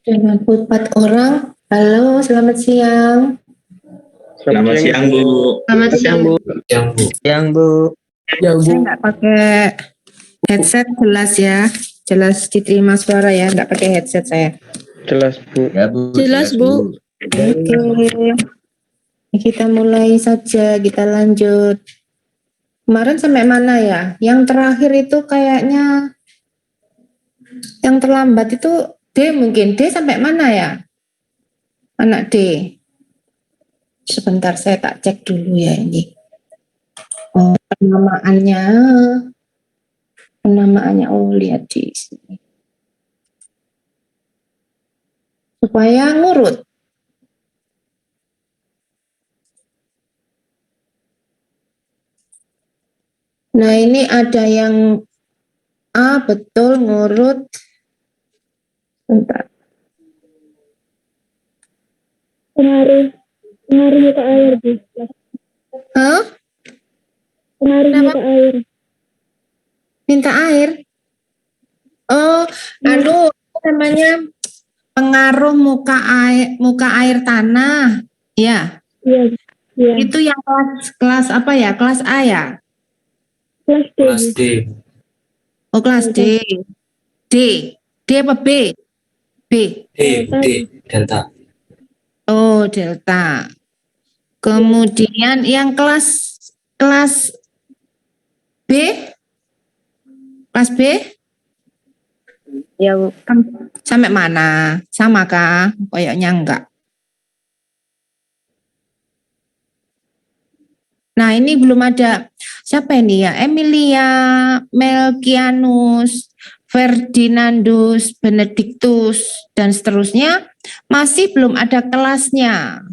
Dengan 4 orang. Halo, selamat siang. Selamat siang, Bu. Selamat siang, Bu. Siang, Bu. Saya nggak pakai headset, jelas ya. Jelas diterima suara ya, nggak pakai headset saya. Jelas, Bu. Ya, Bu. Jelas, Bu. Oke. Kita mulai saja, kita lanjut. Kemarin sampai mana ya? Yang terakhir itu kayaknya yang terlambat itu D mungkin. D sampai mana ya? Anak D. Sebentar saya tak cek dulu ya ini. Oh, penamaannya lihat di sini. Supaya ngurut. Nah, ini ada yang A betul ngurut. Bentar. Pengaruh muka air, Bu. Hah? Pengaruh Kenapa? muka air. Minta air? Oh, apa namanya pengaruh muka air tanah. Ya, Iya. Iya. itu yang kelas apa ya? Kelas A ya? Kelas D. Kelas D. Oh, kelas D. D. D apa B? B. D. Delta. Oh, delta. Kemudian yang kelas B? Kelas B? Ya, Bu. Sampai mana? Sama kah? Kayaknya enggak. Nah, ini belum ada siapa ini ya? Emilia, Melkianus, Ferdinandus, Benedictus, dan seterusnya. Masih belum ada kelasnya.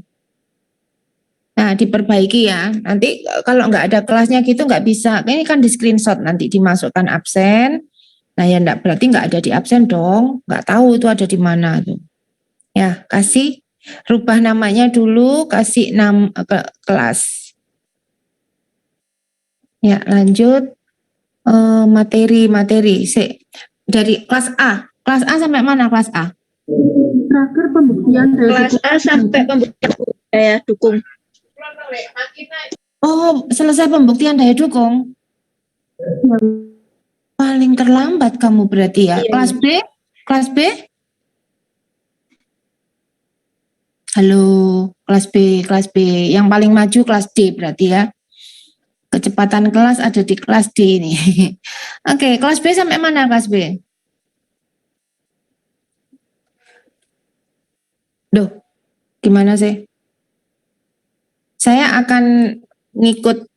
Nah, diperbaiki ya. Nanti kalau nggak ada kelasnya gitu nggak bisa. Ini kan di screenshot nanti dimasukkan absen. Nah, ya enggak, berarti nggak ada di absen dong. Nggak tahu itu ada di mana tuh. Ya, kasih rubah namanya dulu, kasih kelas. Ya, lanjut materi. Dari kelas A. Kelas A sampai mana kelas A? Terakhir pembuktian dari Kelas A sampai pembuktian daya dukung. Oh, selesai pembuktian daya dukung. Paling terlambat kamu berarti ya. Iya. Kelas B? Kelas B? Halo, kelas B. Yang paling maju kelas D berarti ya. Kecepatan kelas ada di kelas D ini. Oke, kelas B sampai mana kelas B? Duh, gimana sih? Saya akan ngikut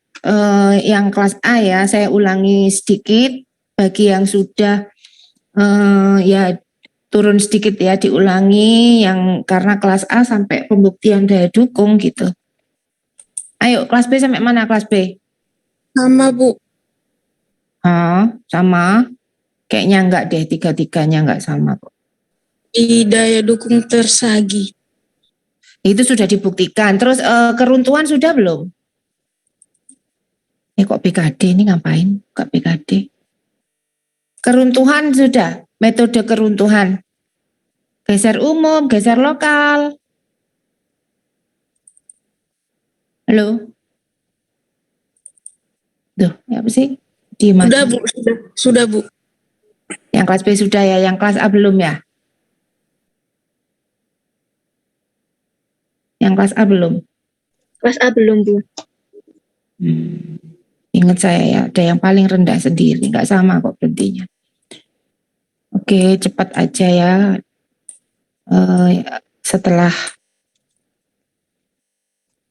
yang kelas A ya. Saya ulangi sedikit bagi yang sudah ya turun sedikit ya, diulangi yang karena kelas A sampai pembuktian daya dukung gitu. Ayo, kelas B sampai mana kelas B? Sama, Bu. Sama? Kayaknya enggak deh, tiga-tiganya enggak sama kok. Di daya dukung tersagi. Itu sudah dibuktikan. Terus keruntuhan sudah belum? Kok PKD ini ngapain? Kok PKD? Keruntuhan sudah, metode keruntuhan. Geser umum, geser lokal. Halo? Tuh, apa sih? Diem Sudah aja. Bu, sudah Bu. Yang kelas B sudah ya, yang kelas A belum ya? Yang kelas A belum? Kelas A belum, Bu. Ingat saya ya, ada yang paling rendah sendiri, nggak sama kok berhentinya. Oke, cepat aja ya. Setelah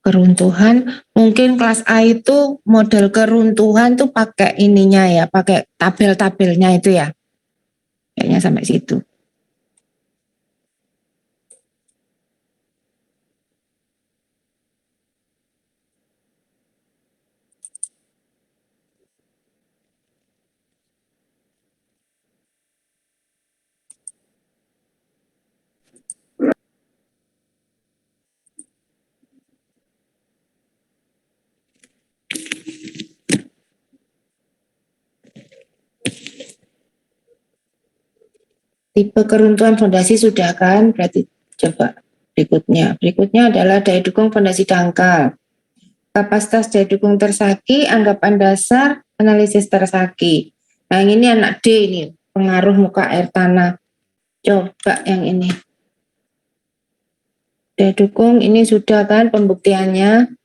keruntuhan, mungkin kelas A itu model keruntuhan tuh pakai ininya ya, pakai tabel-tabelnya itu ya. Kayaknya sampai situ. Tipe keruntuhan fondasi sudah kan? Berarti coba berikutnya. Berikutnya adalah daya dukung fondasi dangkal. Kapasitas daya dukung tersaki, anggapan dasar, analisis tersaki. Nah ini anak D ini, pengaruh muka air tanah. Coba yang ini. Daya dukung ini sudah kan pembuktiannya.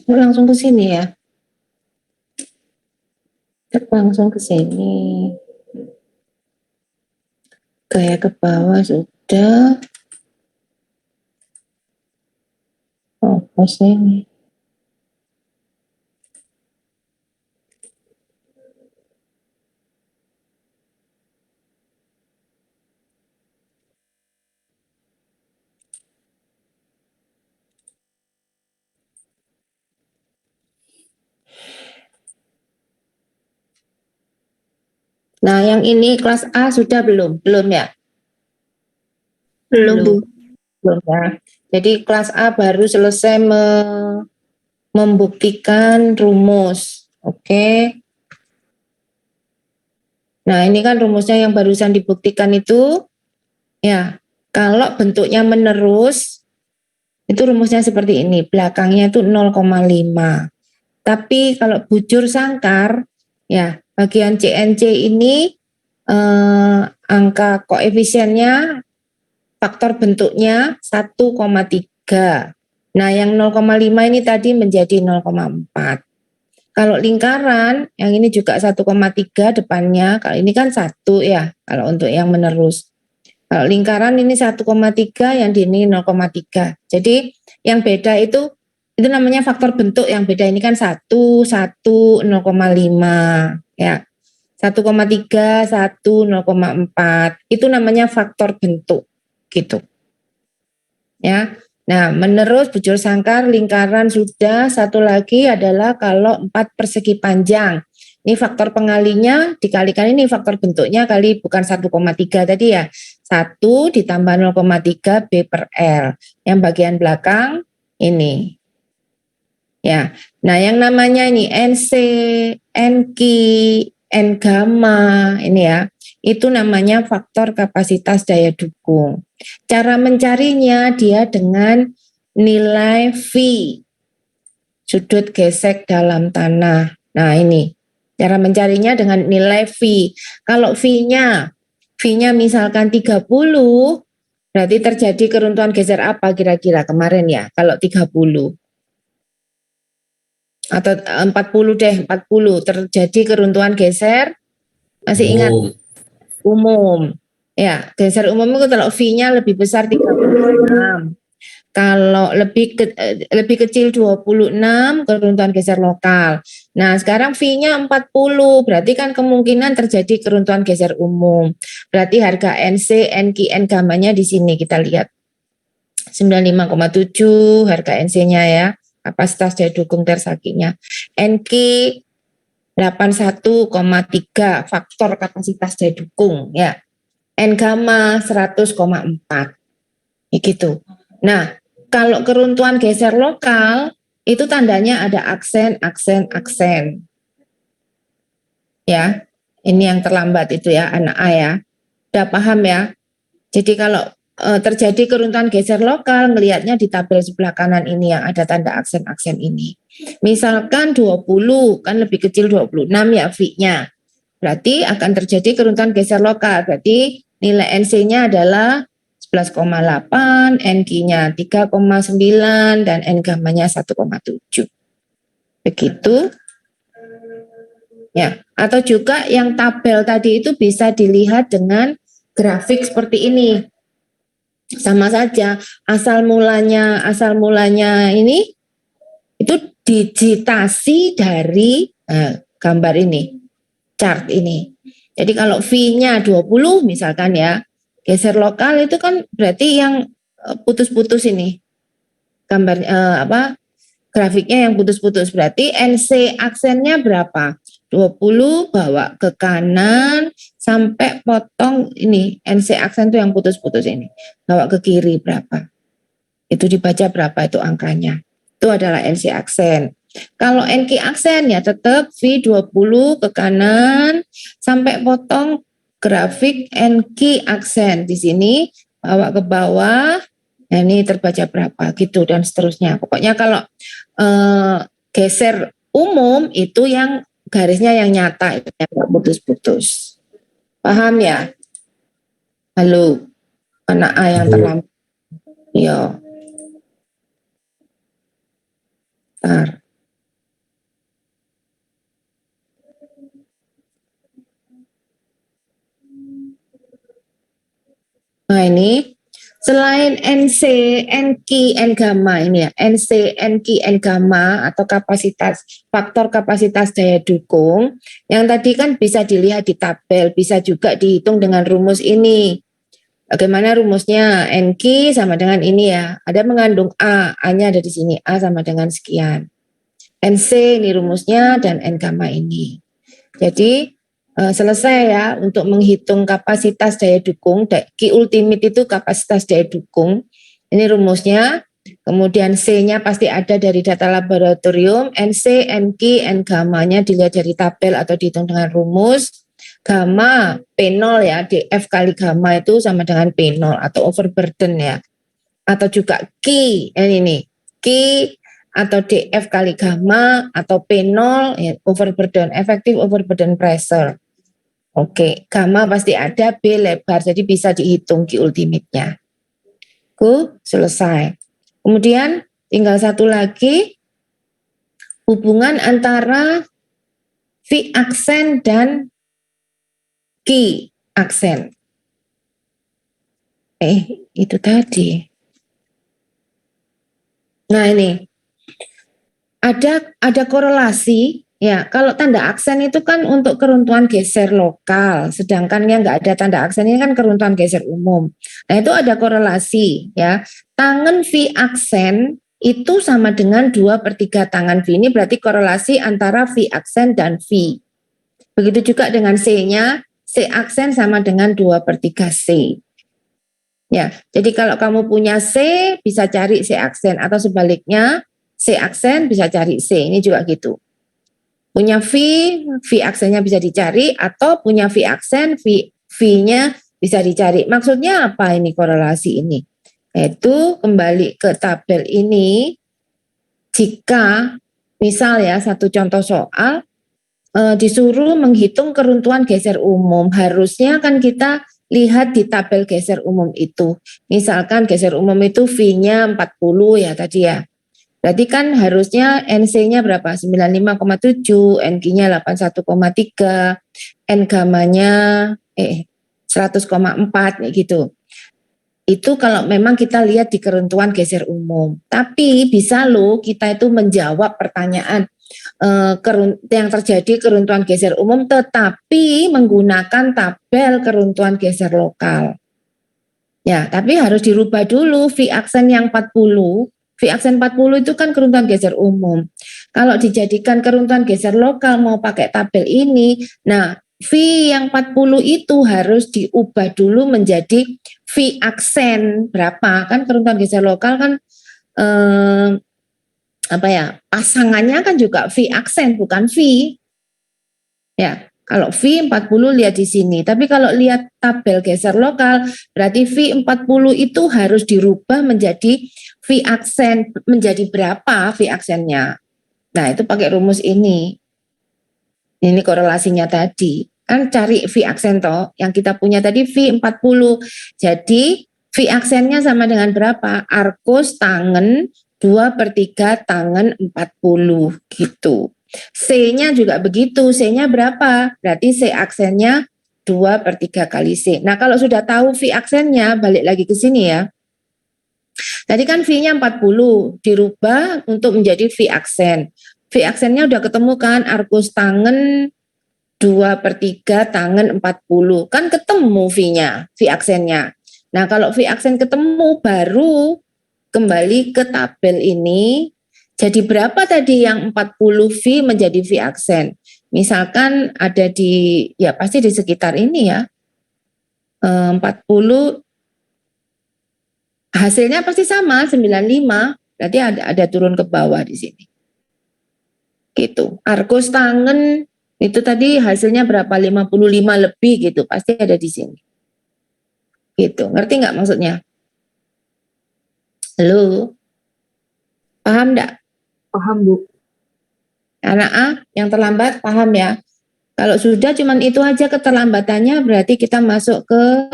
Langsung ke sini ya. Langsung ke sini. Gaya ke bawah sudah. Oh, pos ini. Nah, yang ini kelas A sudah belum? Belum ya? Belum Bu. Belum ya. Jadi kelas A baru selesai membuktikan rumus. Oke. Nah, ini kan rumusnya yang barusan dibuktikan itu. Ya, kalau bentuknya menerus, itu rumusnya seperti ini. Belakangnya itu 0,5. Tapi kalau bujur sangkar, ya bagian CNC ini angka koefisiennya faktor bentuknya 1,3. Nah, yang 0,5 ini tadi menjadi 0,4. Kalau lingkaran, yang ini juga 1,3 depannya, kalau ini kan 1 ya, kalau untuk yang menerus. Kalau lingkaran ini 1,3, yang di ini 0,3. Jadi yang beda itu namanya faktor bentuk yang beda. Ini kan 1, 1, 0,5 ya. 1,3, 1, 0,4. Itu namanya faktor bentuk gitu. Ya. Nah, menerus bujur sangkar, lingkaran sudah. Satu lagi adalah kalau 4 persegi panjang. Ini faktor pengalinya dikalikan ini faktor bentuknya kali bukan 1,3 tadi ya. 1 ditambah 0,3 B per L. Yang bagian belakang ini. Ya. Nah, yang namanya ini NC, NQ, N gamma ini ya. Itu namanya faktor kapasitas daya dukung. Cara mencarinya dia dengan nilai V, sudut gesek dalam tanah. Nah ini, cara mencarinya dengan nilai V. Kalau V-nya misalkan 30, berarti terjadi keruntuhan geser apa kira-kira kemarin ya, kalau 30. Atau 40 deh, 40 terjadi keruntuhan geser, masih ingat? Umum. Ya, geser umum itu kalau V-nya lebih besar 36. Kalau lebih kecil 26 keruntuhan geser lokal. Nah, sekarang V-nya 40, berarti kan kemungkinan terjadi keruntuhan geser umum. Berarti harga NC, NQ, N gamanya di sini kita lihat. 95,7 harga NC-nya ya, kapasitas daya dukung tersakinya. NQ 81,3 faktor kapasitas daya dukung ya. N gamma 100,4 gitu. Nah, kalau keruntuhan geser lokal itu tandanya ada aksen. Ya, ini yang terlambat itu ya, anak A ya. Udah paham ya? Jadi kalau terjadi keruntuhan geser lokal, melihatnya di tabel sebelah kanan ini yang ada tanda aksen ini. Misalkan 20, kan lebih kecil 26 ya V-nya. Berarti akan terjadi keruntuhan geser lokal. Berarti nilai NC-nya adalah 11,8, NQ-nya 3,9, dan N gamma-nya 1,7. Begitu. Ya, atau juga yang tabel tadi itu bisa dilihat dengan grafik seperti ini. Sama saja, asal mulanya ini itu digitasi dari gambar ini, chart ini. Jadi kalau V-nya 20 misalkan ya, geser lokal itu kan berarti yang putus-putus ini. Gambar grafiknya yang putus-putus, berarti NC aksennya berapa? 20 bawa ke kanan sampai potong ini, NC aksen itu yang putus-putus ini, bawa ke kiri berapa? Itu dibaca berapa itu angkanya. Itu adalah NC aksen. Kalau NQ aksen ya tetap V20 ke kanan sampai potong grafik NQ aksen di sini, bawa ke bawah. Nah ini terbaca berapa gitu dan seterusnya. Pokoknya kalau geser umum itu yang garisnya yang nyata, itu yang nggak putus-putus. Paham ya? Halo, anak A yang terlambat. Iya. Bentar. Nah ini selain NC, NQ, N gamma ini ya, NC, NQ, N gamma atau faktor kapasitas daya dukung, yang tadi kan bisa dilihat di tabel, bisa juga dihitung dengan rumus ini. Bagaimana rumusnya? NQ sama dengan ini ya, ada mengandung A, A-nya ada di sini, A sama dengan sekian. NC ini rumusnya dan N gamma ini. Jadi selesai ya untuk menghitung kapasitas daya dukung. Q ultimate itu kapasitas daya dukung. Ini rumusnya. Kemudian C-nya pasti ada dari data laboratorium. NC, NQ, N gamma-nya dilihat dari tabel atau dihitung dengan rumus. Gamma P0 ya, DF kali gamma itu sama dengan P0 atau overburden ya. Atau juga Q, ini Q atau DF kali gamma atau P0 ya, overburden, effective overburden pressure. Oke, gamma pasti ada, B lebar, jadi bisa dihitung Q ultimate-nya. Selesai. Kemudian tinggal satu lagi, hubungan antara V aksen dan Q aksen. Itu tadi. Nah ini, ada korelasi. Ya, kalau tanda aksen itu kan untuk keruntuhan geser lokal, sedangkan yang nggak ada tanda aksen ini kan keruntuhan geser umum. Nah itu ada korelasi ya. Tangan V aksen itu sama dengan 2/3 tangan V. Ini berarti korelasi antara V aksen dan V. Begitu juga dengan C-nya, C aksen sama dengan 2/3 C. Ya, jadi kalau kamu punya C bisa cari C aksen atau sebaliknya C aksen bisa cari C. Ini juga gitu. Punya V aksennya bisa dicari atau punya V aksen, V-nya bisa dicari. Maksudnya apa ini korelasi ini? Yaitu kembali ke tabel ini, jika misal ya satu contoh soal disuruh menghitung keruntuhan geser umum, harusnya kan kita lihat di tabel geser umum itu. Misalkan geser umum itu V-nya 40 ya tadi ya. Berarti kan harusnya NC-nya berapa? 95,7, NQ-nya 81,3, N gamma-nya 100,4 gitu. Itu kalau memang kita lihat di keruntuhan geser umum. Tapi bisa loh kita itu menjawab pertanyaan yang terjadi keruntuhan geser umum tetapi menggunakan tabel keruntuhan geser lokal. Ya, tapi harus dirubah dulu V aksen yang 40 V aksen 40 itu kan keruntuhan geser umum. Kalau dijadikan keruntuhan geser lokal mau pakai tabel ini, nah V yang 40 itu harus diubah dulu menjadi V aksen berapa? Kan keruntuhan geser lokal kan pasangannya kan juga V aksen bukan V. Ya, kalau V 40 lihat di sini. Tapi kalau lihat tabel geser lokal, berarti V 40 itu harus dirubah menjadi V aksen, menjadi berapa V aksennya. Nah, itu pakai rumus ini. Ini korelasinya tadi. Kan cari V aksen toh, yang kita punya tadi V 40. Jadi V aksennya sama dengan berapa? Arkus tangen 2/3 tangen 40 gitu. C-nya juga begitu, C-nya berapa? Berarti C aksennya 2/3 kali C. Nah kalau sudah tahu V aksennya, balik lagi ke sini ya. Tadi kan V-nya 40, dirubah untuk menjadi V aksen. V aksennya udah ketemu kan, arkus tangen 2/3 tangen 40. Kan ketemu V-nya, V aksennya. Nah kalau V aksen ketemu, baru kembali ke tabel ini. Jadi berapa tadi yang 40 V menjadi V aksen? Misalkan ada di, ya pasti di sekitar ini ya. 40, hasilnya pasti sama, 95. Berarti ada turun ke bawah di sini. Gitu. Arkus tangen, itu tadi hasilnya berapa? 55 lebih gitu. Pasti ada di sini. Gitu. Ngerti nggak maksudnya? Halo? Paham nggak? Paham, Bu. Anak A yang terlambat paham ya. Kalau sudah cuman itu aja keterlambatannya berarti kita masuk ke,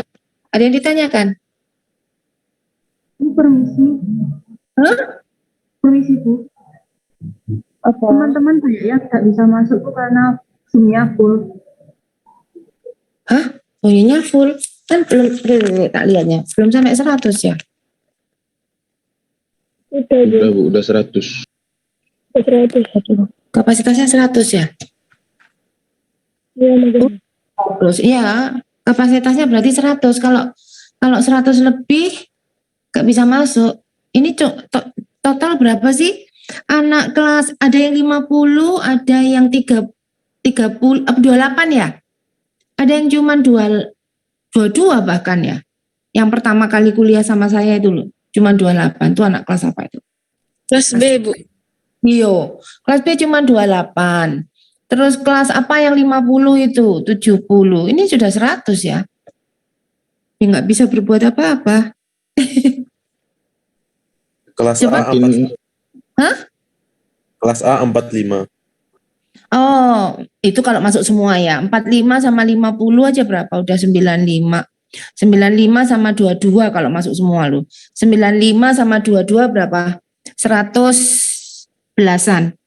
ada yang ditanyakan? Permisi. Hah? Permisi, Bu. Apa? Teman-teman banyak yang nggak bisa masuk tuh karena Zoom-nya full. Hah? Bunyinya full? Kan belum tak lihatnya. Belum sampai 100 ya? Udah, Bu. Udah 100. Udah 100. Kapasitasnya 100 ya? Iya, mungkin. Terus iya, kapasitasnya berarti 100. Kalau 100 lebih nggak bisa masuk. Ini total berapa sih? Anak kelas ada yang 50, ada yang 30, 28 ya? Ada yang cuma 22 bahkan ya. Yang pertama kali kuliah sama saya itu loh, cuma 28. Itu anak kelas apa itu? Kelas B, Bu. Iyo, kelas B cuma 28. Terus kelas apa yang 50 itu? 70. Ini sudah 100 ya. Ya nggak bisa berbuat apa-apa. Kelas Coba. A 45. Hah? Kelas A 45. Oh, itu kalau masuk semua ya. 45 sama 50 aja berapa? Udah 95. 95 sama 22 kalau masuk semua loh. 95 sama 22 berapa? 100 belasan.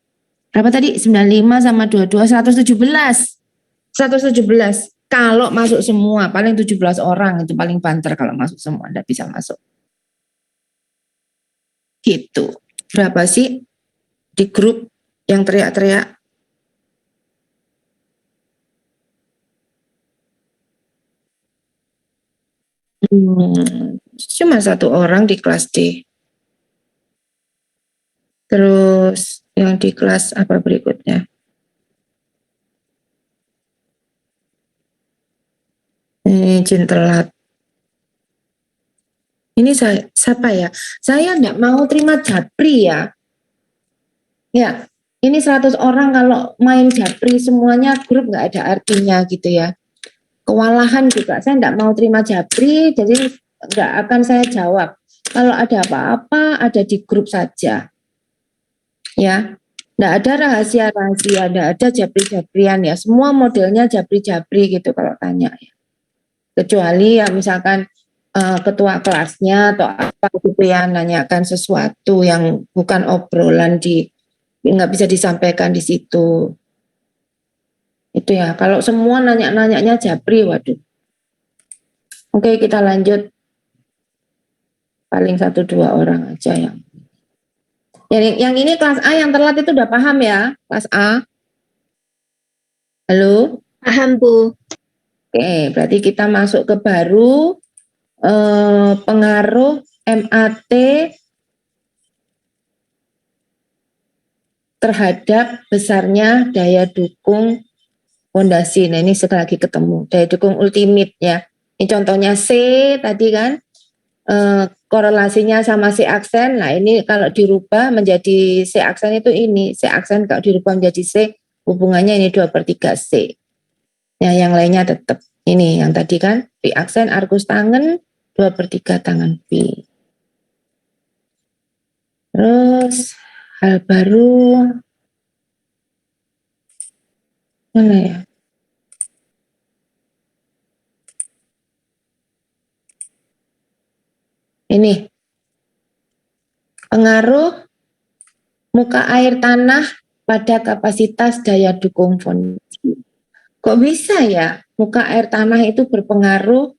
Berapa tadi? 95 sama 22, 117. 117. Kalau masuk semua, paling 17 orang itu paling banter kalau masuk semua. Tidak bisa masuk. Gitu. Berapa sih di grup yang teriak-teriak? Cuma 1 orang di kelas D. Terus yang di kelas apa berikutnya? Ini izin telat. Ini saya, siapa ya? Saya enggak mau terima japri ya. Ya, ini 100 orang kalau main japri semuanya grup enggak ada artinya gitu ya. Kewalahan juga, saya enggak mau terima japri, jadi enggak akan saya jawab. Kalau ada apa-apa, ada di grup saja. Ya, enggak ada rahasia-rahasia, enggak ada japri-japrian ya. Semua modelnya japri-japri gitu kalau tanya ya. Kecuali ya misalkan ketua kelasnya atau apa gitu ya nanyakan sesuatu yang bukan obrolan nggak bisa disampaikan di situ. Itu ya. Kalau semua nanya-nanyanya japri, waduh. Oke, kita lanjut. Paling 1-2 orang aja yang. Yang ini kelas A yang telat itu udah paham ya, kelas A? Halo? Paham, Bu. Oke, berarti kita masuk ke baru pengaruh MAT terhadap besarnya daya dukung fondasi. Nah, ini sekali lagi ketemu daya dukung ultimate ya. Ini contohnya C tadi kan, korelasinya sama C aksen. Nah, ini kalau dirubah menjadi C aksen itu ini. C aksen kalau dirubah menjadi C, hubungannya ini 2/3 C. Ya, yang lainnya tetap. Ini yang tadi kan, P aksen arkus tangan, 2/3 tangan P. Terus, hal baru, mana ya? Ini, pengaruh muka air tanah pada kapasitas daya dukung fondasi. Kok bisa ya muka air tanah itu berpengaruh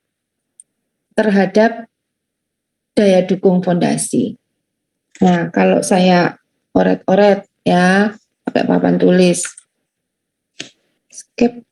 terhadap daya dukung fondasi? Nah, kalau saya oret-oret ya, pakai papan tulis. Skip.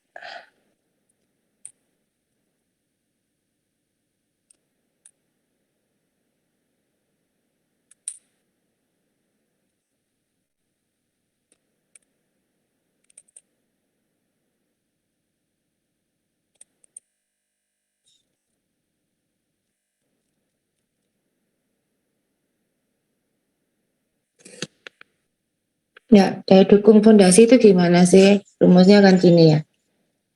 Ya, daya dukung fondasi itu gimana sih? Rumusnya kan gini ya.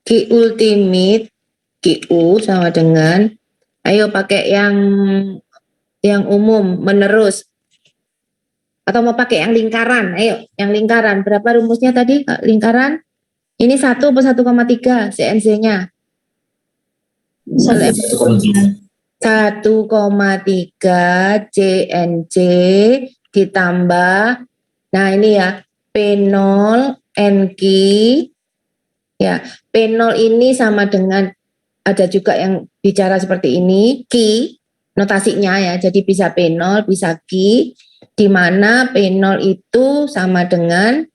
Q ultimate, QU sama dengan, ayo pakai yang umum, menerus. Atau mau pakai yang lingkaran, ayo yang lingkaran. Berapa rumusnya tadi? Lingkaran, ini 1 per 1,3 CNC-nya. 1,3 CNC ditambah, nah ini ya, P0 NQ, ya, P0 ini sama dengan, ada juga yang bicara seperti ini, Q, notasinya ya, jadi bisa P0, bisa Q, di mana P0 itu sama dengan,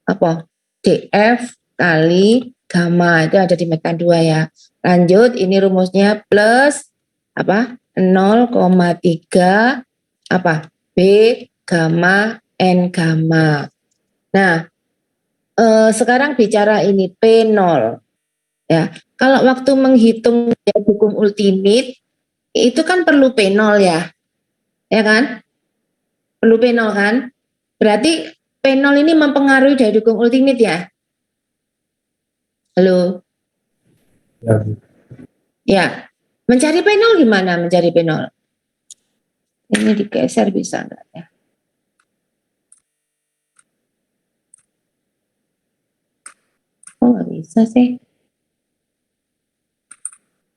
apa, DF kali gamma, itu ada di mekan 2 ya. Lanjut, ini rumusnya plus, apa, 0,3 apa B gamma N gamma. Nah, sekarang bicara ini P0 ya. Kalau waktu menghitung daya dukung ultimate itu kan perlu P0 ya. Ya kan? Perlu P0 kan? Berarti P0 ini mempengaruhi daya dukung ultimate ya? Halo? Ya. Mencari P0 gimana mencari P0? Ini digeser bisa enggak ya? Oh, nggak bisa sih.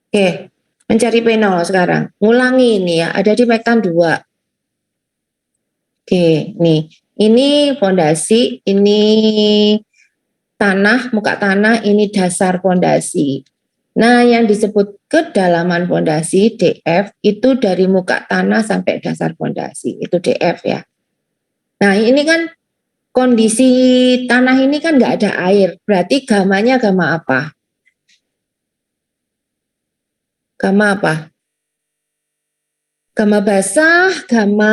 Oke, mencari P0 sekarang. Ngulangi ini ya, ada di mekan 2. Oke, nih. Ini fondasi, ini tanah, muka tanah, ini dasar fondasi. Nah, yang disebut kedalaman fondasi DF itu dari muka tanah sampai dasar fondasi, itu DF ya. Nah, ini kan kondisi tanah ini kan nggak ada air, berarti gamanya gamma apa? Gamma apa? Gamma basah, gamma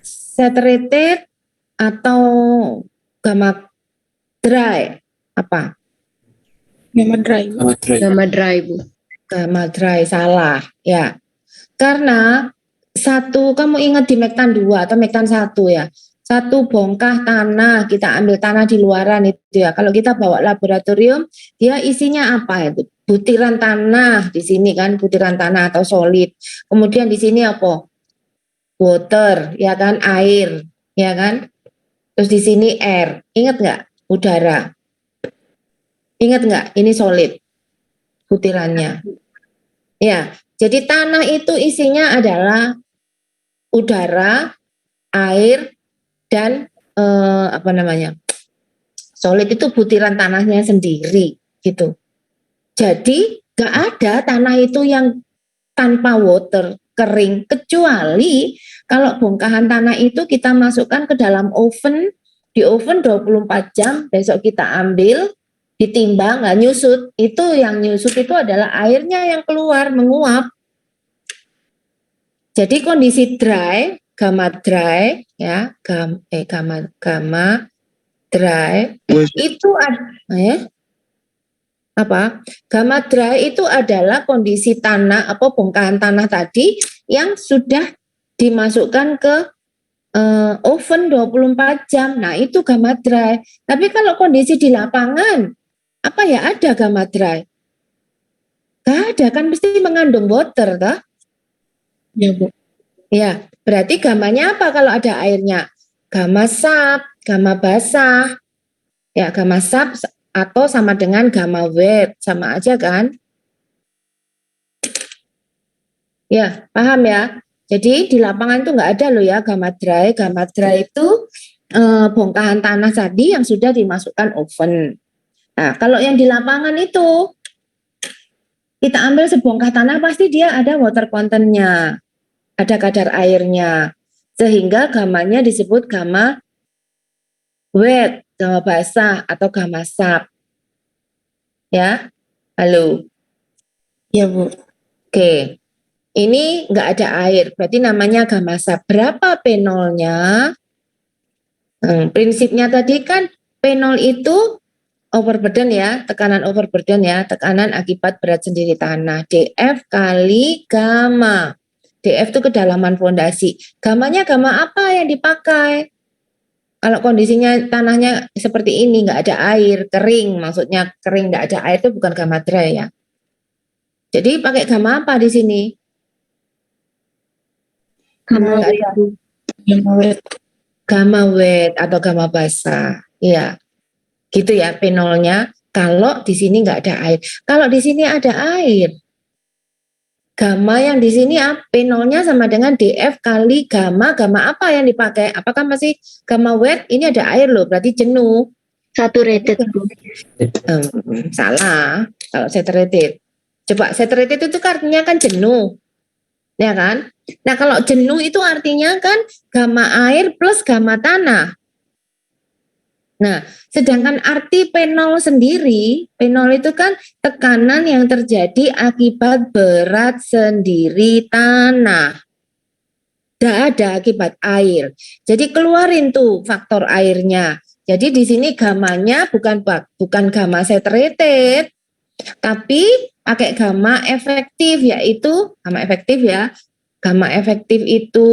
saturated, atau gamma dry? Apa? Gamma dry. Gamma dry, Bu. Gamma dry, salah. Ya, karena satu, kamu ingat di mekan 2 atau mekan 1 ya. Satu bongkah tanah, kita ambil tanah di luaran itu ya. Kalau kita bawa laboratorium, dia isinya apa itu? Butiran tanah di sini kan, butiran tanah atau solid. Kemudian di sini apa? Water, ya kan, air, ya kan. Terus di sini air. Ingat nggak? Udara. Ingat nggak? Ini solid butirannya. Ya, jadi tanah itu isinya adalah udara, air, dan apa namanya, solid itu butiran tanahnya sendiri gitu. Jadi nggak ada tanah itu yang tanpa water, kering, kecuali kalau bongkahan tanah itu kita masukkan ke dalam oven, di oven 24 jam, besok kita ambil, ditimbang, nggak nyusut, itu yang nyusut itu adalah airnya yang keluar, menguap. Jadi kondisi dry, gamma dry, ya, gamma dry itu gamma dry itu adalah kondisi tanah bongkahan tanah tadi yang sudah dimasukkan ke oven 24 jam. Nah, itu gamma dry. Tapi kalau kondisi di lapangan, ada gamma dry? Gak ada, kan mesti mengandung water, toh? Ya, Bu. Ya, berarti gamanya apa kalau ada airnya? Gamma sap, gamma basah. Ya, gamma sap atau sama dengan gamma wet, sama aja kan? Ya, paham ya? Jadi di lapangan itu nggak ada loh ya gamma dry. Gamma dry itu bongkahan tanah tadi yang sudah dimasukkan oven. Nah, kalau yang di lapangan itu kita ambil sebongkah tanah pasti dia ada water content-nya, ada kadar airnya, sehingga gamanya disebut gamma wet, gamma basah atau gamma sap. Ya, halo. Ya, Bu. Oke. Ini nggak ada air, berarti namanya gamma sap. Berapa P0-nya? Prinsipnya tadi kan P0 itu overburden ya, tekanan overburden ya, tekanan akibat berat sendiri tanah. DF kali gamma. DF itu kedalaman fondasi. Gamanya gamma apa yang dipakai? Kalau kondisinya tanahnya seperti ini, nggak ada air, kering, maksudnya kering, nggak ada air itu bukan gamma dry ya. Jadi pakai gamma apa di sini? Gamma wet. Gamma wet. Gamma wet atau gamma basah. Iya. Gitu ya P0-nya. Kalau di sini nggak ada air. Kalau di sini ada air. Gamma yang di sini P0-nya sama dengan DF kali gamma. Gamma apa yang dipakai? Apakah masih gamma wet? Ini ada air loh, berarti jenuh. Saturated, Bu. Salah. Kalau saturated. Coba saturated itu artinya kan jenuh. Ya kan? Nah, kalau jenuh itu artinya kan gamma air plus gamma tanah. Nah, sedangkan arti P0 sendiri, P0 itu kan tekanan yang terjadi akibat berat sendiri tanah. Tidak ada akibat air. Jadi keluarin tuh faktor airnya. Jadi di sini gamanya bukan gamma saturated, tapi pakai gamma efektif, yaitu gamma efektif ya. Gamma efektif itu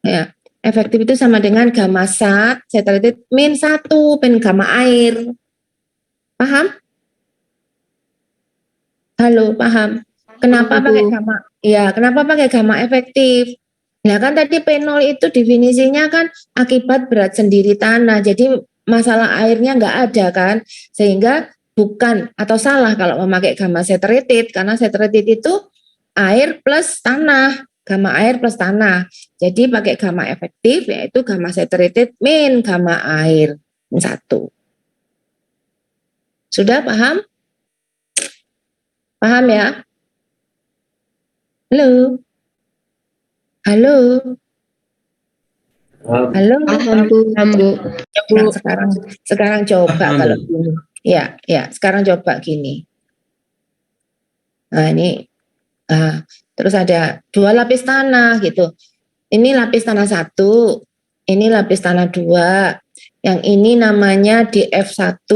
ya, efektif itu sama dengan gamma sat saturated min 1 pen gamma air. Paham? Halo, paham? Kenapa Paham, Bu. pakai gamma? Ya, kenapa pakai gamma efektif? Nah, kan tadi P0 itu definisinya kan akibat berat sendiri tanah. Jadi masalah airnya nggak ada kan, sehingga bukan atau salah kalau memakai gamma saturated, karena saturated itu air plus tanah, gamma air plus tanah. Jadi pakai gamma efektif yaitu gamma saturated min gamma air 1. Sudah paham? Paham ya? Halo? Halo? Halo? Paham, Bu. Nah, sekarang coba Paham. kalau gini. Ya, sekarang coba gini. Nah, ini terus ada 2 lapis tanah gitu. Ini lapis tanah 1, ini lapis tanah 2. Yang ini namanya DF1,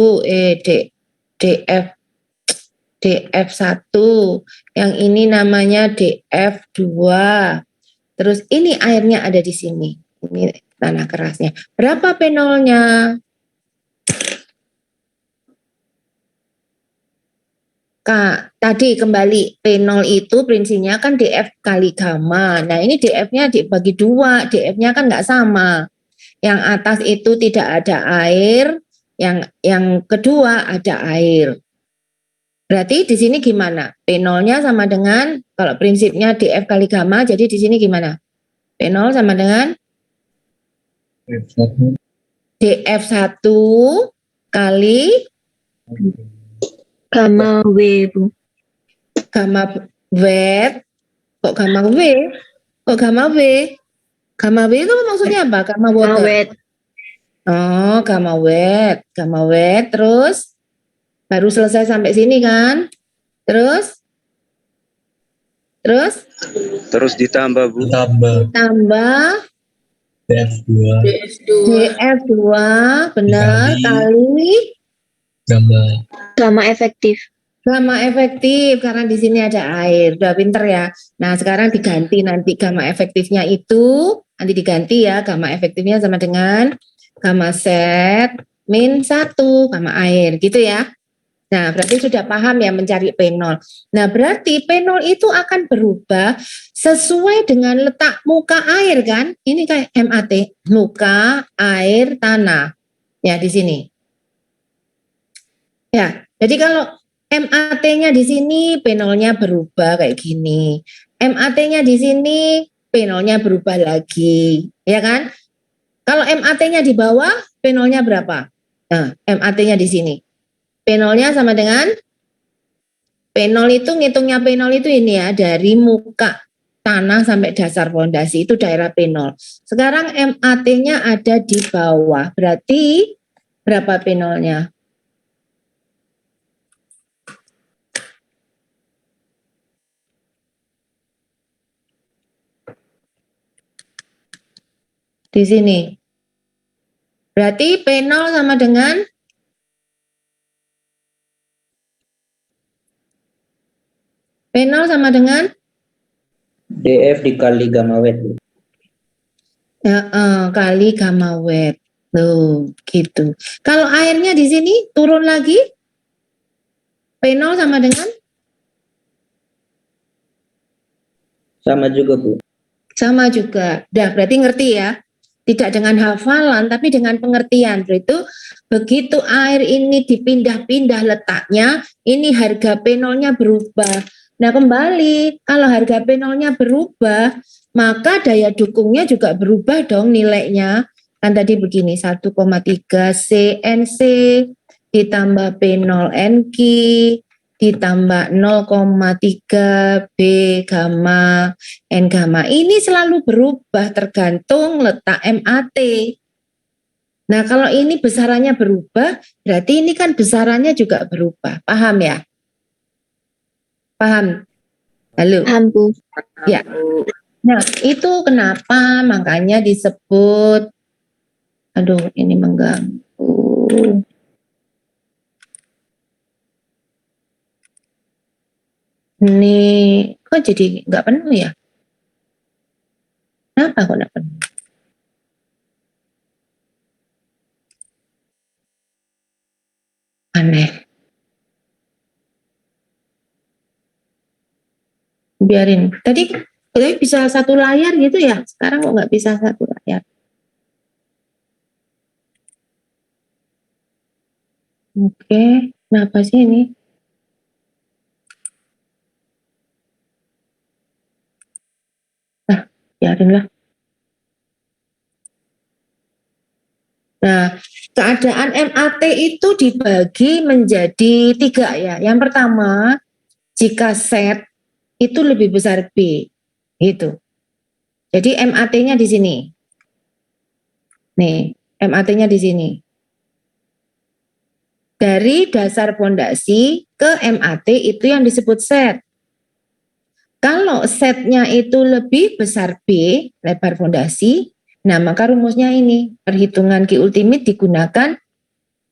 DF1. Yang ini namanya DF2. Terus ini airnya ada di sini. Ini tanah kerasnya. Berapa P0-nya? Tadi kembali P0 itu prinsipnya kan DF kali gamma. Nah, ini DF-nya dibagi 2, DF-nya kan nggak sama. Yang atas itu tidak ada air, yang kedua ada air. Berarti di sini gimana? P0-nya sama dengan, kalau prinsipnya DF kali gamma, jadi di sini gimana? P0 sama dengan DF1 kali Gamma W, Bu. gamma wet. Kok gamma W? Kok gamma W? Gamma W itu maksudnya apa? Gamma Gamma water. wet. Oh, gamma wet. Gamma wet. Terus baru selesai sampai sini kan? Terus Terus ditambah, Bu. Tambah. tambah DF2 DF2 DF2 benar kali gamma Gamma efektif. gamma efektif karena di sini ada air. Udah pinter ya. Nah, sekarang diganti nanti gamma efektifnya itu nanti diganti ya, gamma efektifnya sama dengan gamma set min 1 gamma air gitu ya. Nah, berarti sudah paham ya mencari P0. Nah, berarti P0 itu akan berubah sesuai dengan letak muka air kan? Ini kayak MAT, muka air tanah. Ya, di sini. Ya, jadi kalau MAT-nya di sini, P0-nya berubah kayak gini. MAT-nya di sini, P0-nya berubah lagi. Ya kan? Kalau MAT-nya di bawah, P0-nya berapa? Nah, MAT-nya di sini. P0-nya sama dengan P0 itu, ngitungnya P0 itu ini ya, dari muka tanah sampai dasar fondasi, itu daerah P0. Sekarang MAT-nya ada di bawah, berarti berapa P0-nya? Di sini. Berarti P0 sama dengan P0 sama dengan DF dikali gamma wet, Bu. kali gamma wet. Tuh, gitu. Kalau airnya di sini turun lagi, P0 sama dengan Sama juga, Bu. sama juga. Dah, berarti ngerti ya. Tidak dengan hafalan, tapi dengan pengertian. Itu begitu air ini dipindah-pindah letaknya, ini harga P0-nya berubah. Nah, kembali, kalau harga P0-nya berubah, maka daya dukungnya juga berubah dong nilainya. Kan tadi begini, 1,3 CNC ditambah P0 NQ ditambah 0,3 B gamma N gamma. Ini selalu berubah tergantung letak MAT. Nah, kalau ini besarannya berubah, berarti ini kan besarannya juga berubah. Paham ya? Paham? Halo? Paham, Bu. Ya. Nah, itu kenapa makanya disebut, aduh ini mengganggu. Ini kok jadi nggak penuh ya? Kenapa kok nggak penuh? Aneh. Biarin. Tadi bisa satu layar gitu ya? Sekarang kok nggak bisa satu layar? Oke, kenapa sih ini? Nah, biarinlah. Nah, keadaan MAT itu dibagi menjadi 3 ya. Yang pertama, jika set itu lebih besar B, gitu. Jadi MAT-nya di sini. Nih, MAT-nya di sini. Dari dasar fondasi ke MAT itu yang disebut set. Kalau setnya itu lebih besar B, lebar fondasi, nah maka rumusnya ini, perhitungan Q ultimate digunakan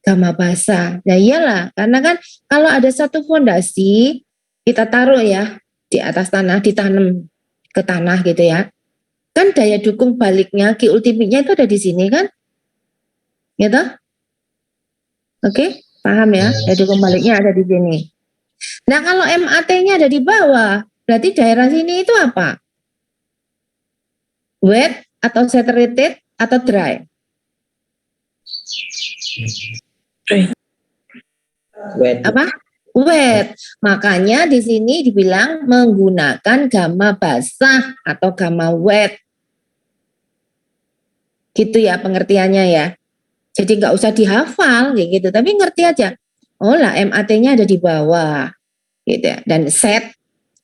gamma basah. Nah iyalah, karena kan kalau ada satu fondasi, kita taruh ya di atas tanah, ditanam ke tanah gitu ya. Kan daya dukung baliknya, Q ultimate-nya itu ada di sini kan? Gitu? Oke, paham ya? Daya dukung baliknya ada di sini. Nah kalau MAT-nya ada di bawah, berarti daerah sini itu apa? Wet atau saturated atau dry? Wet. Apa? Wet. Makanya di sini dibilang menggunakan gamma basah atau gamma wet. Gitu ya pengertiannya ya. Jadi nggak usah dihafal kayak gitu, tapi ngerti aja. Oh lah MAT-nya ada di bawah, gitu ya. Dan set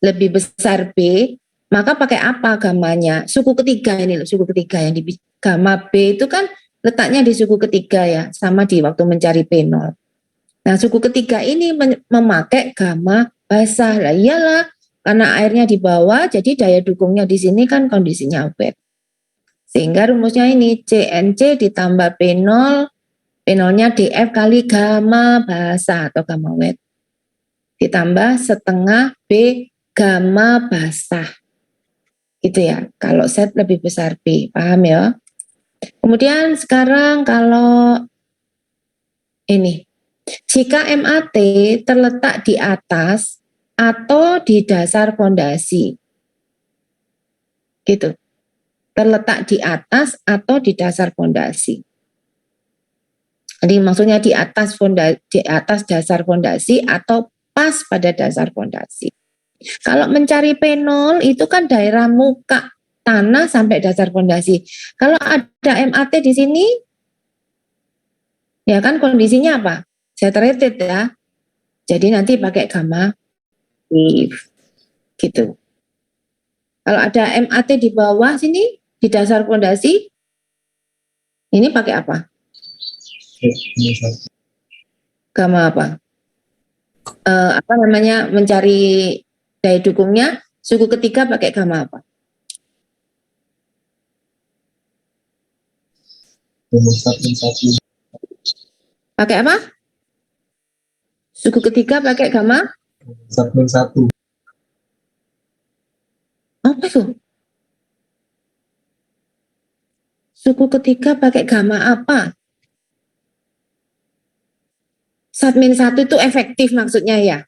lebih besar B, maka pakai apa gamanya? Suku ketiga ini loh, suku ketiga yang di gamma B itu kan letaknya di suku ketiga ya, sama di waktu mencari P0. Nah, suku ketiga ini memakai gamma basah. Lah iyalah, karena airnya di bawah, jadi daya dukungnya di sini kan kondisinya wet. Sehingga rumusnya ini CNC ditambah P0, P0-nya DF kali gamma basah atau gamma wet. Ditambah setengah B gamma basah. Gitu ya. Kalau set lebih besar B. Paham ya? Kemudian sekarang kalau ini. Jika MAT terletak di atas atau di dasar fondasi. Gitu. Terletak di atas atau di dasar fondasi. Jadi maksudnya di atas dasar fondasi atau pas pada dasar fondasi. Kalau mencari P0 itu kan daerah muka tanah sampai dasar fondasi. Kalau ada MAT di sini, ya kan kondisinya apa? Saturated ya. Jadi nanti pakai gamma wave. Gitu. Kalau ada MAT di bawah sini, di dasar fondasi, ini pakai apa? Gamma apa? Apa namanya, mencari daya dukungnya, suku ketiga pakai gamma apa? Pakai apa? Suku ketiga pakai gamma? 1. Apa itu? Suku ketiga pakai gamma apa? Satmin 1 itu efektif maksudnya ya?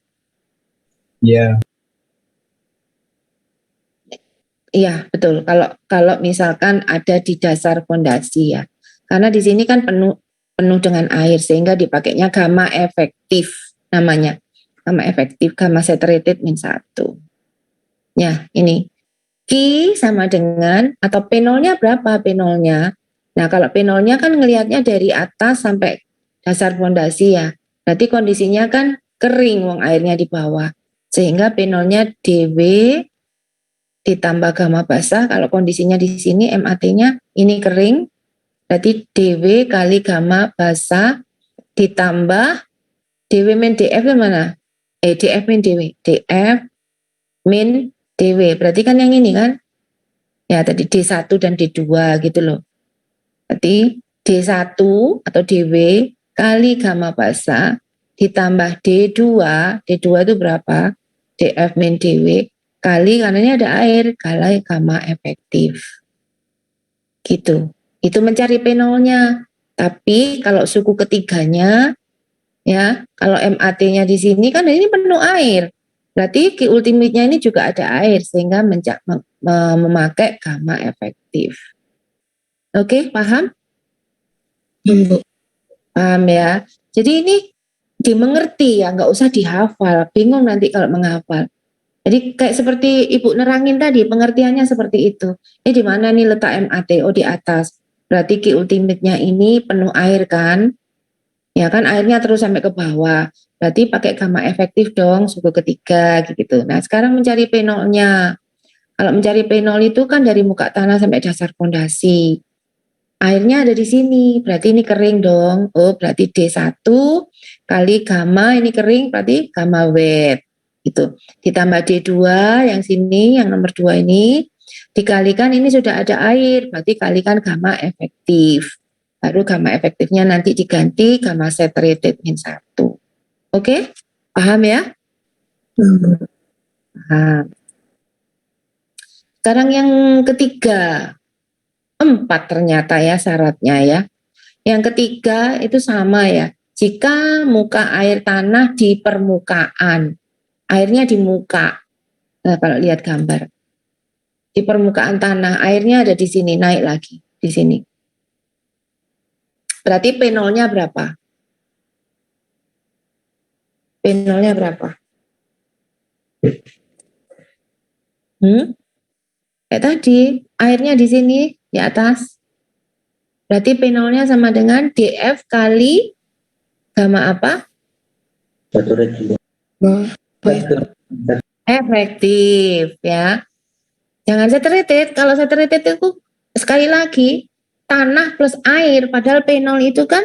Iya. Iya, betul. Kalau misalkan ada di dasar fondasi ya. Karena di sini kan penuh dengan air sehingga dipakainya gamma efektif namanya. Gamma efektif, gamma saturated min 1. Ya, ini. Q sama dengan atau P0-nya berapa P0-nya? Nah, kalau P0-nya kan ngelihatnya dari atas sampai dasar fondasi ya. Berarti kondisinya kan kering wong airnya di bawah. Sehingga P0-nya DW ditambah gamma basah. Kalau kondisinya di sini MAT-nya ini kering. Berarti DW kali gamma basah ditambah DW min DF itu mana? DF min DW. DF min DW. Berarti kan yang ini kan? Ya tadi D1 dan D2 gitu loh. Berarti D1 atau DW kali gamma basah ditambah D2. D2 itu berapa? DF min DW kali, karena ini ada air, kali gamma efektif. Gitu. Itu mencari P0-nya. Tapi kalau suku ketiganya, ya, kalau MAT-nya di sini kan ini penuh air. Berarti Q ultimate-nya ini juga ada air sehingga memakai gamma efektif. Oke, paham? Bu. Paham ya. Jadi ini dimengerti ya, nggak usah dihafal. Bingung nanti kalau menghafal. Jadi kayak seperti Ibu nerangin tadi, pengertiannya seperti itu. Ini di mana nih letak MAT? Oh, di atas. Berarti Q ultimate-nya ini penuh air kan? Ya kan, airnya terus sampai ke bawah. Berarti pakai gamma efektif dong, suku ketiga gitu. Nah, sekarang mencari P0-nya. Kalau mencari P0 itu kan dari muka tanah sampai dasar fondasi. Airnya ada di sini, berarti ini kering dong. Oh, berarti D1 kali gamma, ini kering, berarti gamma wet. Gitu. Ditambah D2 yang sini, yang nomor 2 ini, dikalikan ini sudah ada air, berarti kalikan gamma efektif. Baru gamma efektifnya nanti diganti gamma saturated min 1. Oke? Paham ya? Paham. Sekarang yang ketiga. 4 ternyata ya syaratnya ya. Yang ketiga itu sama ya. Jika muka air tanah di permukaan, airnya di muka. Nah, kalau lihat gambar. Di permukaan tanah, airnya ada di sini, naik lagi di sini. Berarti P0-nya berapa? P0-nya berapa? Kayak tadi, airnya di sini, di atas. Berarti P0-nya sama dengan DF kali gamma apa? Saturated. Efektif ya. Jangan saturated. Kalau saturated itu sekali lagi tanah plus air. Padahal P0 itu kan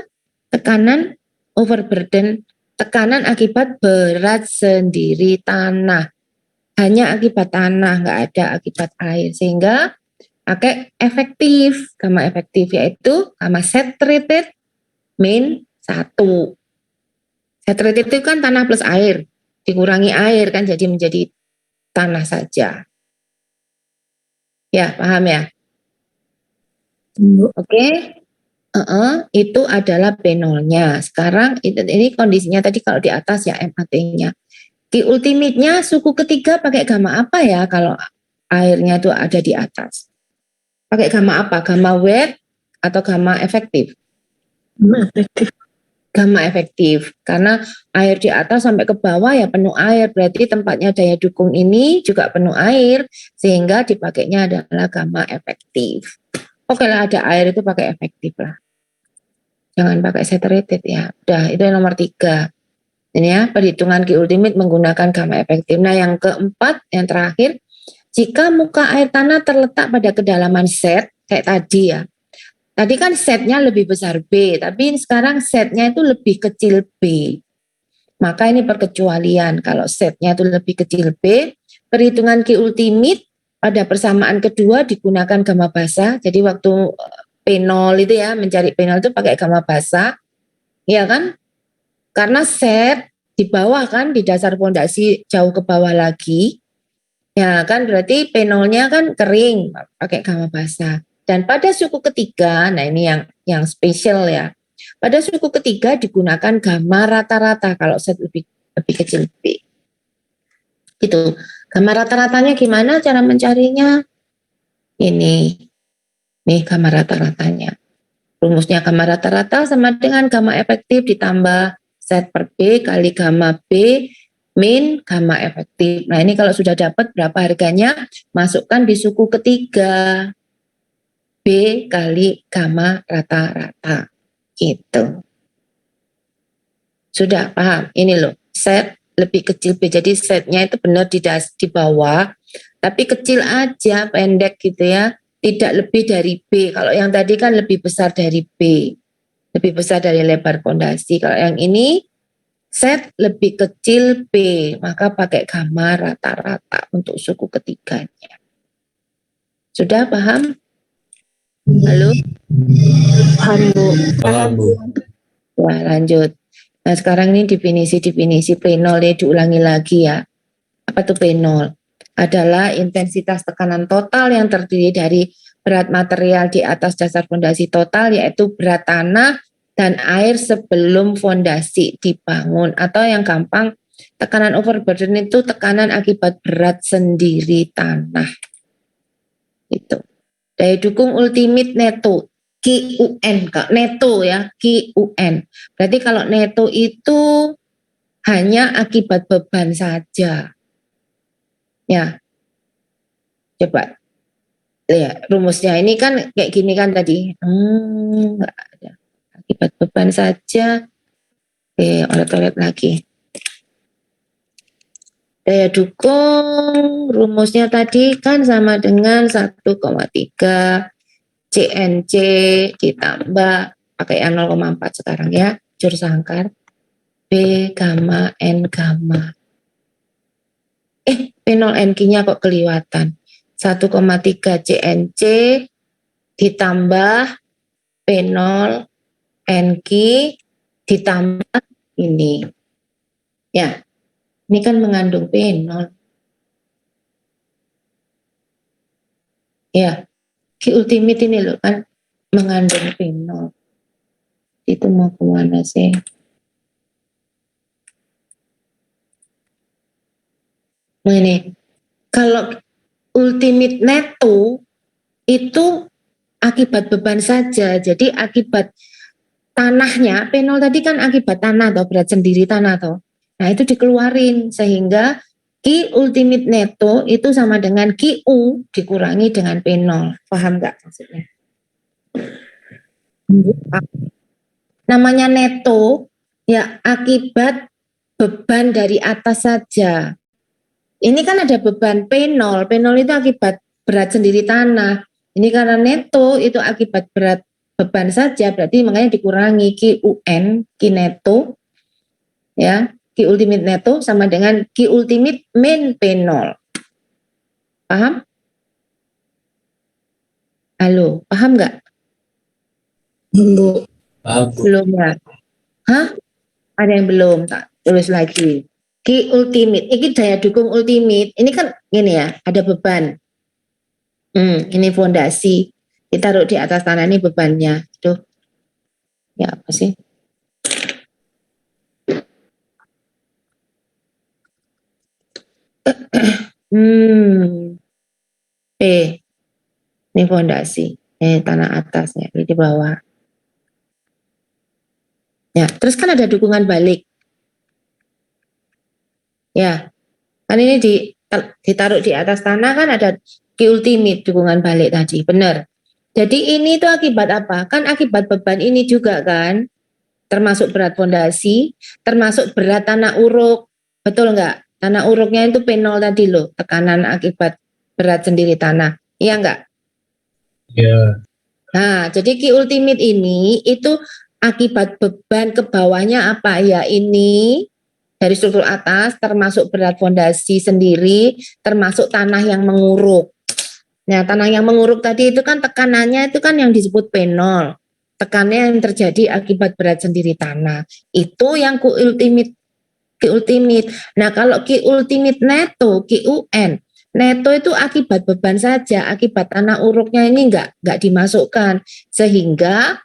tekanan overburden, tekanan akibat berat sendiri tanah. Hanya akibat tanah, nggak ada akibat air. Sehingga pakai efektif. Gamma efektif yaitu gamma saturated min 1. Saturated itu kan tanah plus air, dikurangi air kan jadi menjadi tanah saja. Ya, paham ya? Oke. Itu adalah penolnya. Sekarang ini kondisinya tadi kalau di atas ya MAT-nya. Q ultimate-nya suku ketiga pakai gamma apa ya kalau airnya itu ada di atas? Pakai gamma apa? Gamma wet atau gamma efektif? Efektif. Gamma efektif. Karena air di atas sampai ke bawah ya penuh air. Berarti tempatnya daya dukung ini juga penuh air. Sehingga dipakainya adalah gamma efektif. Oke lah ada air itu pakai efektif lah. Jangan pakai saturated ya. Udah itu yang nomor 3. Ini ya perhitungan Q ultimate menggunakan gamma efektif. Nah yang keempat yang terakhir. Jika muka air tanah terletak pada kedalaman set kayak tadi ya. Tadi kan setnya lebih besar B. Tapi sekarang setnya itu lebih kecil B. Maka ini perkecualian. Kalau setnya itu lebih kecil B. Perhitungan Q ultimate pada persamaan kedua digunakan gamma basa. Jadi waktu P0 itu ya, mencari P0 itu pakai gamma basa. Ya kan? Karena set di bawah kan, di dasar fondasi jauh ke bawah lagi. Ya kan, berarti P0-nya kan kering, pakai gamma basa. Dan pada suku ketiga, nah ini yang spesial ya. Pada suku ketiga digunakan gamma rata-rata kalau set lebih kecil B. Gitu. Gamma rata-ratanya gimana cara mencarinya? Ini gamma rata-ratanya. Rumusnya gamma rata-rata sama dengan gamma efektif ditambah set per B kali gamma B min gamma efektif. Nah ini kalau sudah dapat berapa harganya, masukkan di suku ketiga. B kali gamma rata-rata. Gitu. Sudah paham? Ini loh, set lebih kecil B. Jadi setnya itu benar di bawah, tapi kecil aja, pendek gitu ya. Tidak lebih dari B. Kalau yang tadi kan lebih besar dari B. Lebih besar dari lebar fondasi. Kalau yang ini, set lebih kecil B. Maka pakai gamma rata-rata untuk suku ketiganya. Sudah paham? Halo? Paham, Bu. Paham, Bu. Wah, lanjut. Nah, sekarang ini definisi P0 ini diulangi lagi ya. Apa tuh P0? Adalah intensitas tekanan total yang terdiri dari berat material di atas dasar fondasi total, yaitu berat tanah dan air sebelum fondasi dibangun. Atau yang gampang, tekanan overburden itu tekanan akibat berat sendiri tanah. Itu. Daya dukung ultimate neto. QUN, neto ya, QUN. Berarti kalau neto itu hanya akibat beban saja. Ya, coba lihat rumusnya ini kan kayak gini kan tadi. Enggak ada. Akibat beban saja. Olet-olet lagi. Daya dukung rumusnya tadi kan sama dengan 1,3 CNC ditambah pakai yang 0,4 sekarang ya, jur sangkar B gamma N gamma. P0NQ-nya kok keliwatan. 1,3 CNC ditambah P0NQ ditambah ini. Ya, ini kan mengandung P0. Ya. Q ultimate ini loh kan mengandung P0. Itu mau kemana sih? Nah ini, kalau ultimate neto itu akibat beban saja. Jadi akibat tanahnya, P0 tadi kan akibat tanah atau berat sendiri tanah toh. Nah itu dikeluarin sehingga Q ultimate neto itu sama dengan QU dikurangi dengan P0. Paham nggak maksudnya? Namanya neto ya akibat beban dari atas saja. Ini kan ada beban P0. P0 itu akibat berat sendiri tanah. Ini karena neto itu akibat berat beban saja, berarti makanya dikurangi QUN, Q neto ya. Q ultimate neto sama dengan Q ultimate min P0. Paham? Halo, paham nggak? Bu. Paham, Bu. Belum ya? Hah? Ada yang belum? Tak tulis lagi. Ki ultimate, ini daya dukung ultimate. Ini kan gini ya, ada beban. Ini fondasi. Ditaruh di atas tanah, ini bebannya. Tuh. Ya apa sih? P. Ini fondasi. Tanah atasnya, ini di bawah. Ya, terus kan ada dukungan balik. Ya, kan ini ditaruh di atas tanah kan ada Ki ultimate dukungan balik tadi, benar. Jadi ini tuh akibat apa? Kan akibat beban ini juga kan, termasuk berat fondasi, termasuk berat tanah uruk, betul nggak? Tanah uruknya itu P0 tadi loh, tekanan akibat berat sendiri tanah, iya nggak? Iya. Nah, jadi Ki ultimate ini itu akibat beban ke bawahnya apa ya? Ini dari struktur atas termasuk berat fondasi sendiri, termasuk tanah yang menguruk. Nah, tanah yang menguruk tadi itu kan tekanannya itu kan yang disebut P0. Tekanannya yang terjadi akibat berat sendiri tanah. Itu yang Ki ultimate. Nah, kalau Ki ultimate neto, QN neto itu akibat beban saja, akibat tanah uruknya ini enggak dimasukkan sehingga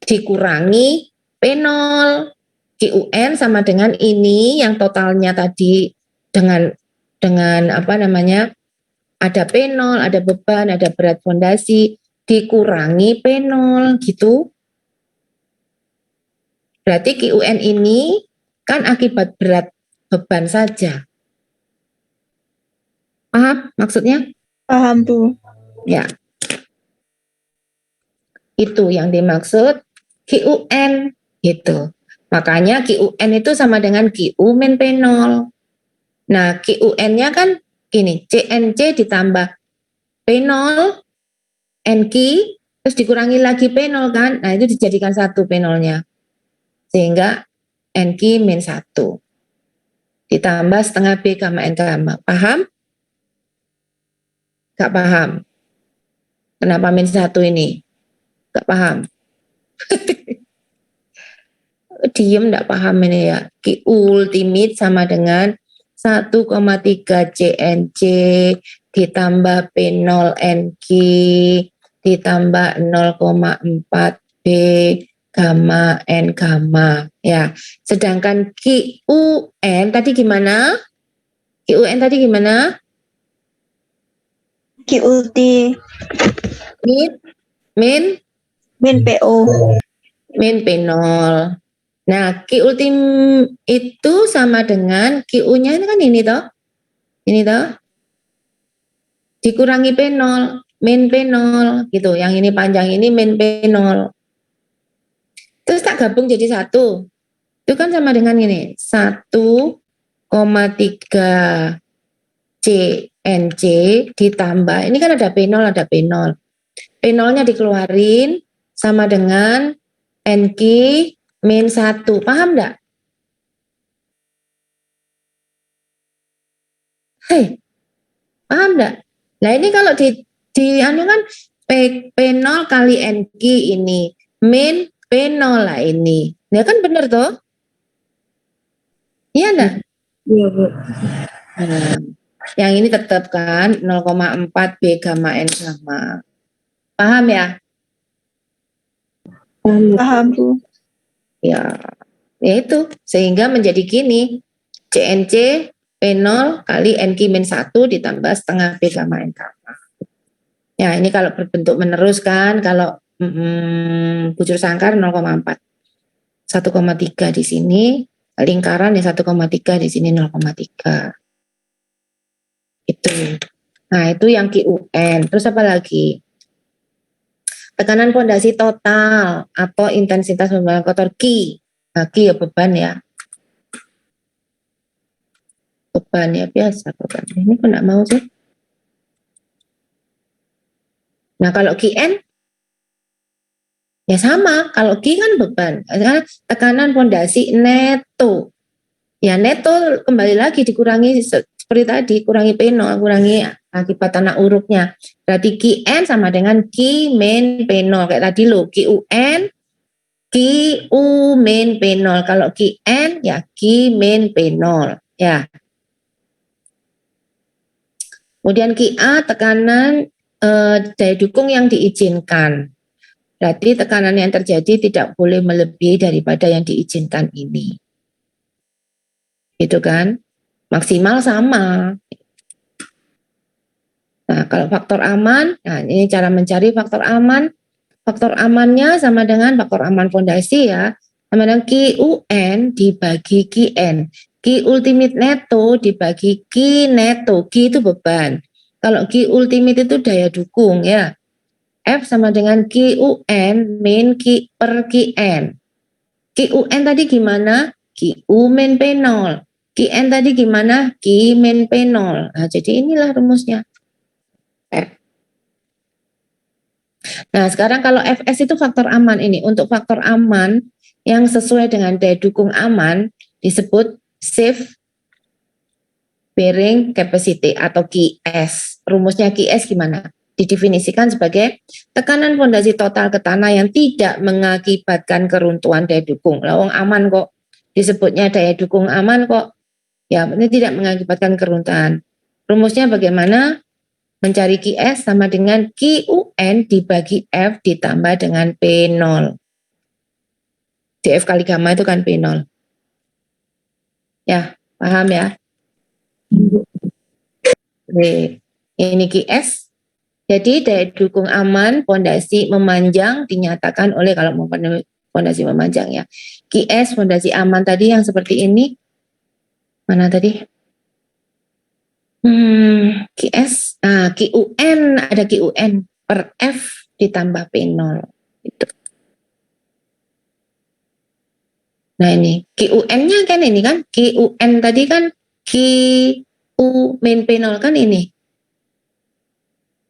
dikurangi P0. QN sama dengan ini yang totalnya tadi dengan apa namanya? Ada P0, ada beban, ada berat fondasi, dikurangi P0 gitu. Berarti QN ini kan akibat berat beban saja. Paham maksudnya? Paham, Bu. Ya. Itu yang dimaksud QN gitu. Makanya QN itu sama dengan QU min P0. Nah, QN-nya kan gini, CNC ditambah P0, NQ, terus dikurangi lagi P0 kan. Nah, itu dijadikan satu P0-nya. Sehingga NQ min 1. Ditambah setengah B gamma N gamma. Paham? Gak paham? Kenapa min 1 ini? Gak paham? Diem gak paham ini ya. Ki ultimate sama dengan 1,3 CNC ditambah P0 NQ ditambah 0,4 B gamma N gamma ya. Sedangkan QN tadi gimana? QN tadi gimana? Ki ulti Min PO. min P0. Nah, Q ultim itu sama dengan QU-nya ini kan ini toh. Ini toh. Dikurangi P0, min P0 gitu. Yang ini panjang ini min P0. Terus tak gabung jadi 1. Itu kan sama dengan ini. 1,3 CNC ditambah. Ini kan ada P0, ada P0. P0-nya dikeluarin sama dengan NQ min 1. Paham enggak? Hei, paham enggak? Nah ini kalau di anu kan P0 kali NQ ini min P0 lah ini. Ya kan benar toh? Iya enggak? Iya, Bu. Nah, yang ini tetap kan 0,4 B gamma N gamma. Paham ya? Paham, Bu. Ya, itu sehingga menjadi gini, CNC P0 kali NQ min 1 ditambah setengah B gamma N gamma. Ya, ini kalau berbentuk menerus kan, kalau bujur sangkar 0,4. 1,3 di sini, lingkaran ya 1,3 di sini 0,3. Itu. Nah, itu yang QN. Terus apa lagi? Tekanan fondasi total atau intensitas pembebanan kotor Ki. Nah, Ki ya beban ya. Beban ya biasa beban. Ini kok enggak mau sih? Nah, kalau QN ya sama. Kalau Ki kan beban. Tekanan fondasi neto. Ya neto kembali lagi dikurangi seperti tadi, kurangi P0, kurangi akibat tanah uruknya. Berarti QN sama dengan Q min P0 kayak tadi loh, QN QU min P0. Kalau QN ya Q min P0 ya. Kemudian QA tekanan daya dukung yang diizinkan. Berarti tekanan yang terjadi tidak boleh melebihi daripada yang diizinkan ini. Gitu kan? Maksimal sama. Nah, kalau faktor aman, nah ini cara mencari faktor aman. Faktor amannya sama dengan faktor aman fondasi ya. Sama dengan QUN dibagi QN. Q ultimate neto dibagi Q neto. Q itu beban. Kalau Q ultimate itu daya dukung ya. F sama dengan QUN min Q per QN. QUN tadi gimana? QU min P0. QN tadi gimana? Q min P0. Nah, jadi inilah rumusnya. F. Nah, sekarang kalau Fs itu faktor aman ini. Untuk faktor aman yang sesuai dengan daya dukung aman disebut safe bearing capacity atau QS. Rumusnya QS gimana? Didefinisikan sebagai tekanan fondasi total ke tanah yang tidak mengakibatkan keruntuhan daya dukung. Lawang aman kok, disebutnya daya dukung aman kok. Ya, ini tidak mengakibatkan keruntuhan. Rumusnya bagaimana? Mencari QS sama dengan QUN dibagi F ditambah dengan P0. DF kali gamma itu kan P0. Ya, paham ya? Oke. Ini QS. Jadi daya dukung aman fondasi memanjang dinyatakan oleh kalau mau fondasi memanjang ya. QS fondasi aman tadi yang seperti ini. Mana tadi? QS, QUN ada QUN per F ditambah P0 itu. Nah ini QUN-nya kan ini kan QUN tadi kan QU min P0 kan ini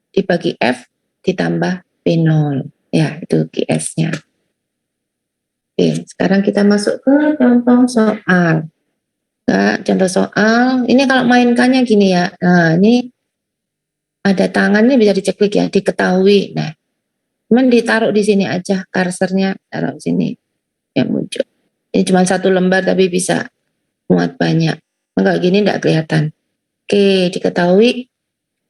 dibagi F ditambah P0 ya itu QS-nya. Oke, sekarang kita masuk ke contoh soal. Contoh soal, ini kalau mainkannya gini ya, nah ini ada tangan ini bisa diceklik ya, diketahui. Nah, cuman ditaruh di sini aja, kursornya taruh sini, ya muncul. Ini cuma satu lembar tapi bisa muat banyak. Enggak gini enggak kelihatan. Oke, diketahui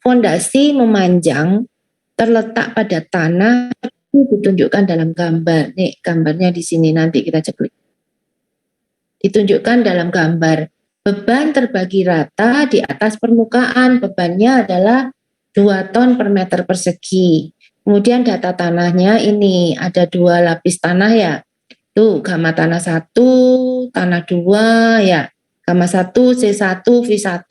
fondasi memanjang terletak pada tanah itu ditunjukkan dalam gambar. Nih gambarnya di sini nanti kita ceklik. Ditunjukkan dalam gambar. Beban terbagi rata di atas permukaan. Bebannya adalah 2 ton per meter persegi. Kemudian data tanahnya ini ada 2 lapis tanah ya. Tuh gamma tanah 1, tanah 2 ya. Gamma 1, C1, V1.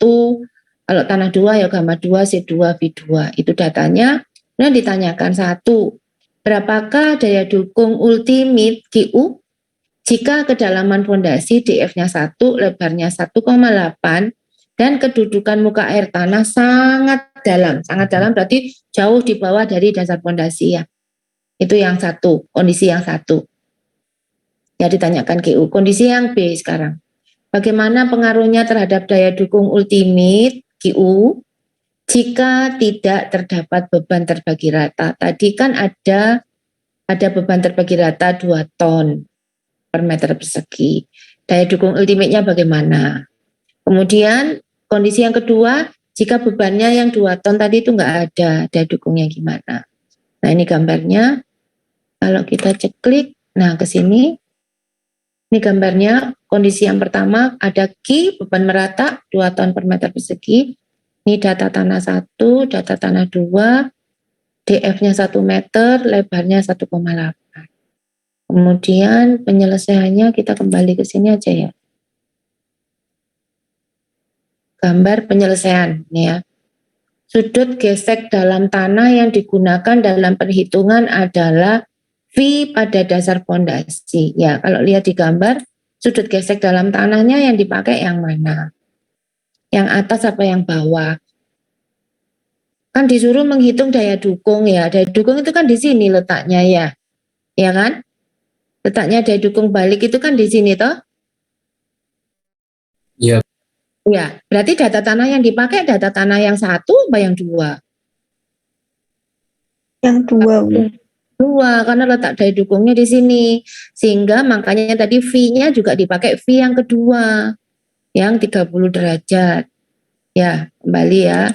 Kalau tanah 2 ya gamma 2, C2, V2. Itu datanya. Kemudian ditanyakan 1. Berapakah daya dukung ultimate QU? Jika kedalaman fondasi DF-nya 1, lebarnya 1,8 dan kedudukan muka air tanah sangat dalam berarti jauh di bawah dari dasar fondasi ya. Itu yang 1, kondisi yang 1. Ya ditanyakan QU. Kondisi yang B sekarang. Bagaimana pengaruhnya terhadap daya dukung ultimate QU jika tidak terdapat beban terbagi rata? Tadi kan ada beban terbagi rata 2 ton per meter persegi. Daya dukung ultimate-nya bagaimana? Kemudian kondisi yang kedua, jika bebannya yang 2 ton tadi itu enggak ada, daya dukungnya gimana? Nah ini gambarnya, kalau kita ceklik, nah ke sini, ini gambarnya, kondisi yang pertama ada Q, beban merata 2 ton per meter persegi. Ini data tanah 1, data tanah 2, DF-nya 1 meter, lebarnya 1,8. Kemudian penyelesaiannya kita kembali ke sini aja ya. Gambar penyelesaian nih ya. Sudut gesek dalam tanah yang digunakan dalam perhitungan adalah V pada dasar fondasi. Ya, kalau lihat di gambar, sudut gesek dalam tanahnya yang dipakai yang mana? Yang atas apa yang bawah? Kan disuruh menghitung daya dukung ya. Daya dukung itu kan di sini letaknya ya. Ya kan? Letaknya daya dukung balik itu kan di sini toh? Iya. Ya, berarti data tanah yang dipakai data tanah yang 1 apa yang 2? Yang 2, Bu. 2, karena letak daya dukungnya di sini. Sehingga makanya tadi V-nya juga dipakai V yang kedua, yang 30 derajat. Ya, kembali ya.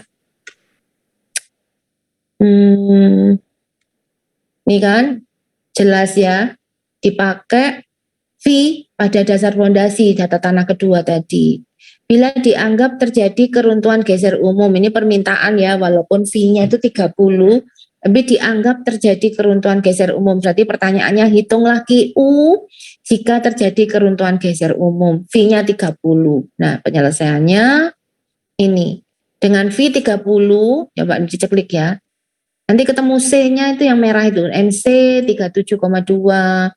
Ini kan jelas ya, dipakai V pada dasar fondasi data tanah kedua tadi. Bila dianggap terjadi keruntuhan geser umum, ini permintaan ya, walaupun V-nya itu 30, tapi dianggap terjadi keruntuhan geser umum. Berarti pertanyaannya hitunglah QU jika terjadi keruntuhan geser umum. V-nya 30. Nah, penyelesaiannya ini. Dengan V 30, coba diceklik ya. Nanti ketemu C-nya itu yang merah itu, NC 37,2,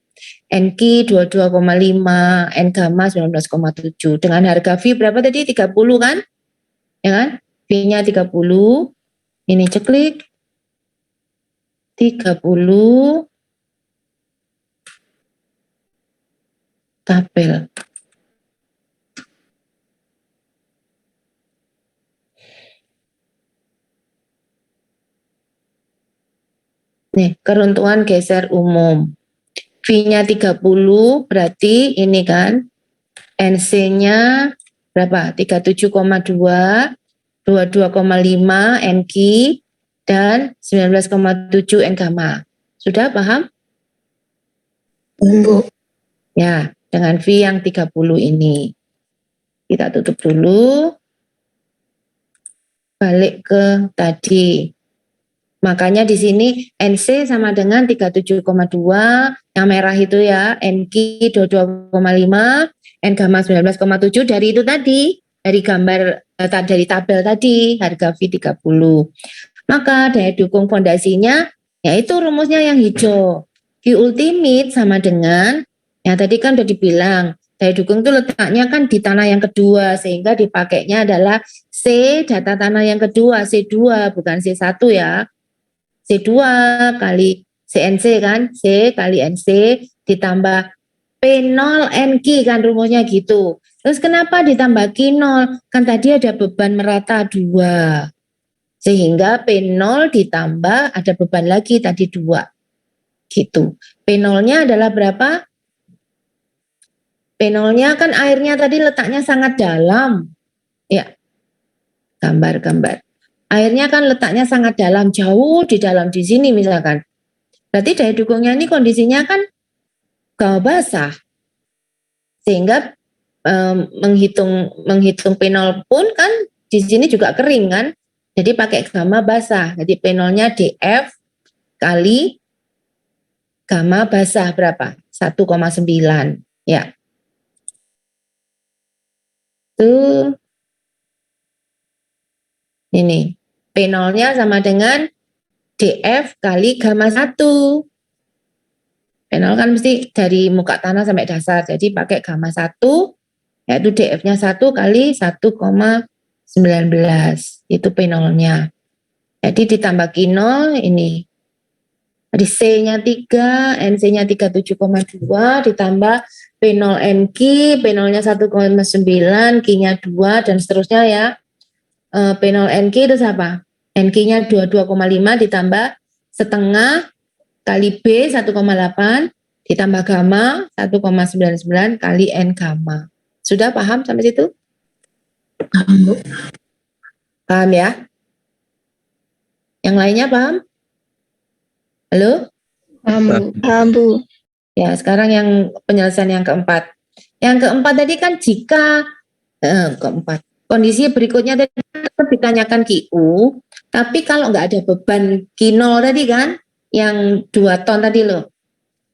NQ 22,5, N gamma 19,7. Dengan harga V berapa tadi? 30 kan? Ya kan? V-nya 30. Ini ceklik. 30 tabel. Nih, keruntuhan geser umum. V-nya 30 berarti ini kan NC-nya berapa? 37,2, 22,5 NQ dan 19,7 N gamma. Sudah paham? Bu. Ya, dengan V yang 30 ini. Kita tutup dulu. Balik ke tadi. Makanya di sini NC sama dengan 37,2, yang merah itu ya, NQ 22,5, N gamma 19,7 dari itu tadi, dari gambar dari tabel tadi, harga V 30. Maka daya dukung fondasinya yaitu rumusnya yang hijau. Q ultimate sama dengan yang tadi kan udah dibilang, daya dukung itu letaknya kan di tanah yang kedua, sehingga dipakainya adalah C data tanah yang kedua, C2 bukan C1 ya. C2 kali CNC kan, C kali NC ditambah P0 NQ kan rumusnya gitu. Terus kenapa ditambah Q0? Kan tadi ada beban merata 2. Sehingga P0 ditambah ada beban lagi tadi 2. Gitu. P0-nya adalah berapa? P0-nya kan airnya tadi letaknya sangat dalam. Ya, gambar-gambar. Airnya kan letaknya sangat dalam, jauh di dalam di sini misalkan. Berarti daya dukungnya ini kondisinya kan gawah basah. Sehingga menghitung P0 pun kan di sini juga kering kan. Jadi pakai gamma basah. Jadi P0-nya DF kali gamma basah berapa? 1,9. Ya. Tuh. Ini. P0-nya sama dengan DF kali gamma 1. P0 kan mesti dari muka tanah sampai dasar. Jadi pakai gamma 1, yaitu DF-nya 1 kali 1,19. Itu P0-nya. Jadi ditambah Q0 ini. Jadi C-nya 3, NC-nya 37,2, ditambah P0 NQ, P0-nya 1,9, Q-nya 2, dan seterusnya ya. P0 NQ itu apa? NQ-nya 22,5 ditambah setengah kali B 1,8 ditambah gamma 1,99 kali N gamma. Sudah paham sampai situ? Paham, Bu. Paham ya? Yang lainnya paham? Halo? Paham, Bu. Paham, Bu. Ya, sekarang yang penyelesaian yang keempat. Yang keempat tadi kan jika keempat. Kondisi berikutnya tadi ditanyakan QU, tapi kalau nggak ada beban Q0 tadi kan, yang 2 ton tadi loh.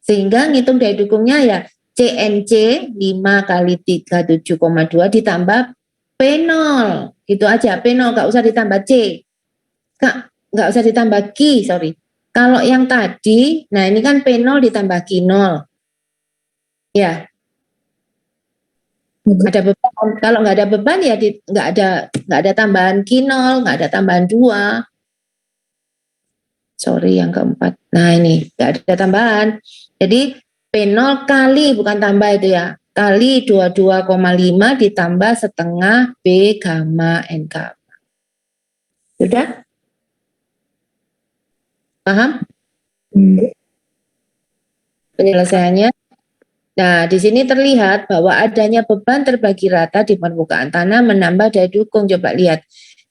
Sehingga ngitung daya dukungnya ya CNC 5 kali 37,2 ditambah P0. Gitu aja, P0 nggak usah ditambah C. Nggak usah ditambah Q, sorry. Kalau yang tadi, nah ini kan P0 ditambah Q0. Ya. Ada beban. Kalau nggak ada beban ya nggak ada tambahan Q0, nggak ada tambahan 2. Sorry yang keempat. Nah ini nggak ada tambahan. Jadi P0 kali bukan tambah itu ya. kali 22,5 ditambah setengah B gamma N gamma. Sudah? Paham penyelesaiannya? Nah, di sini terlihat bahwa adanya beban terbagi rata di permukaan tanah menambah daya dukung. Coba lihat.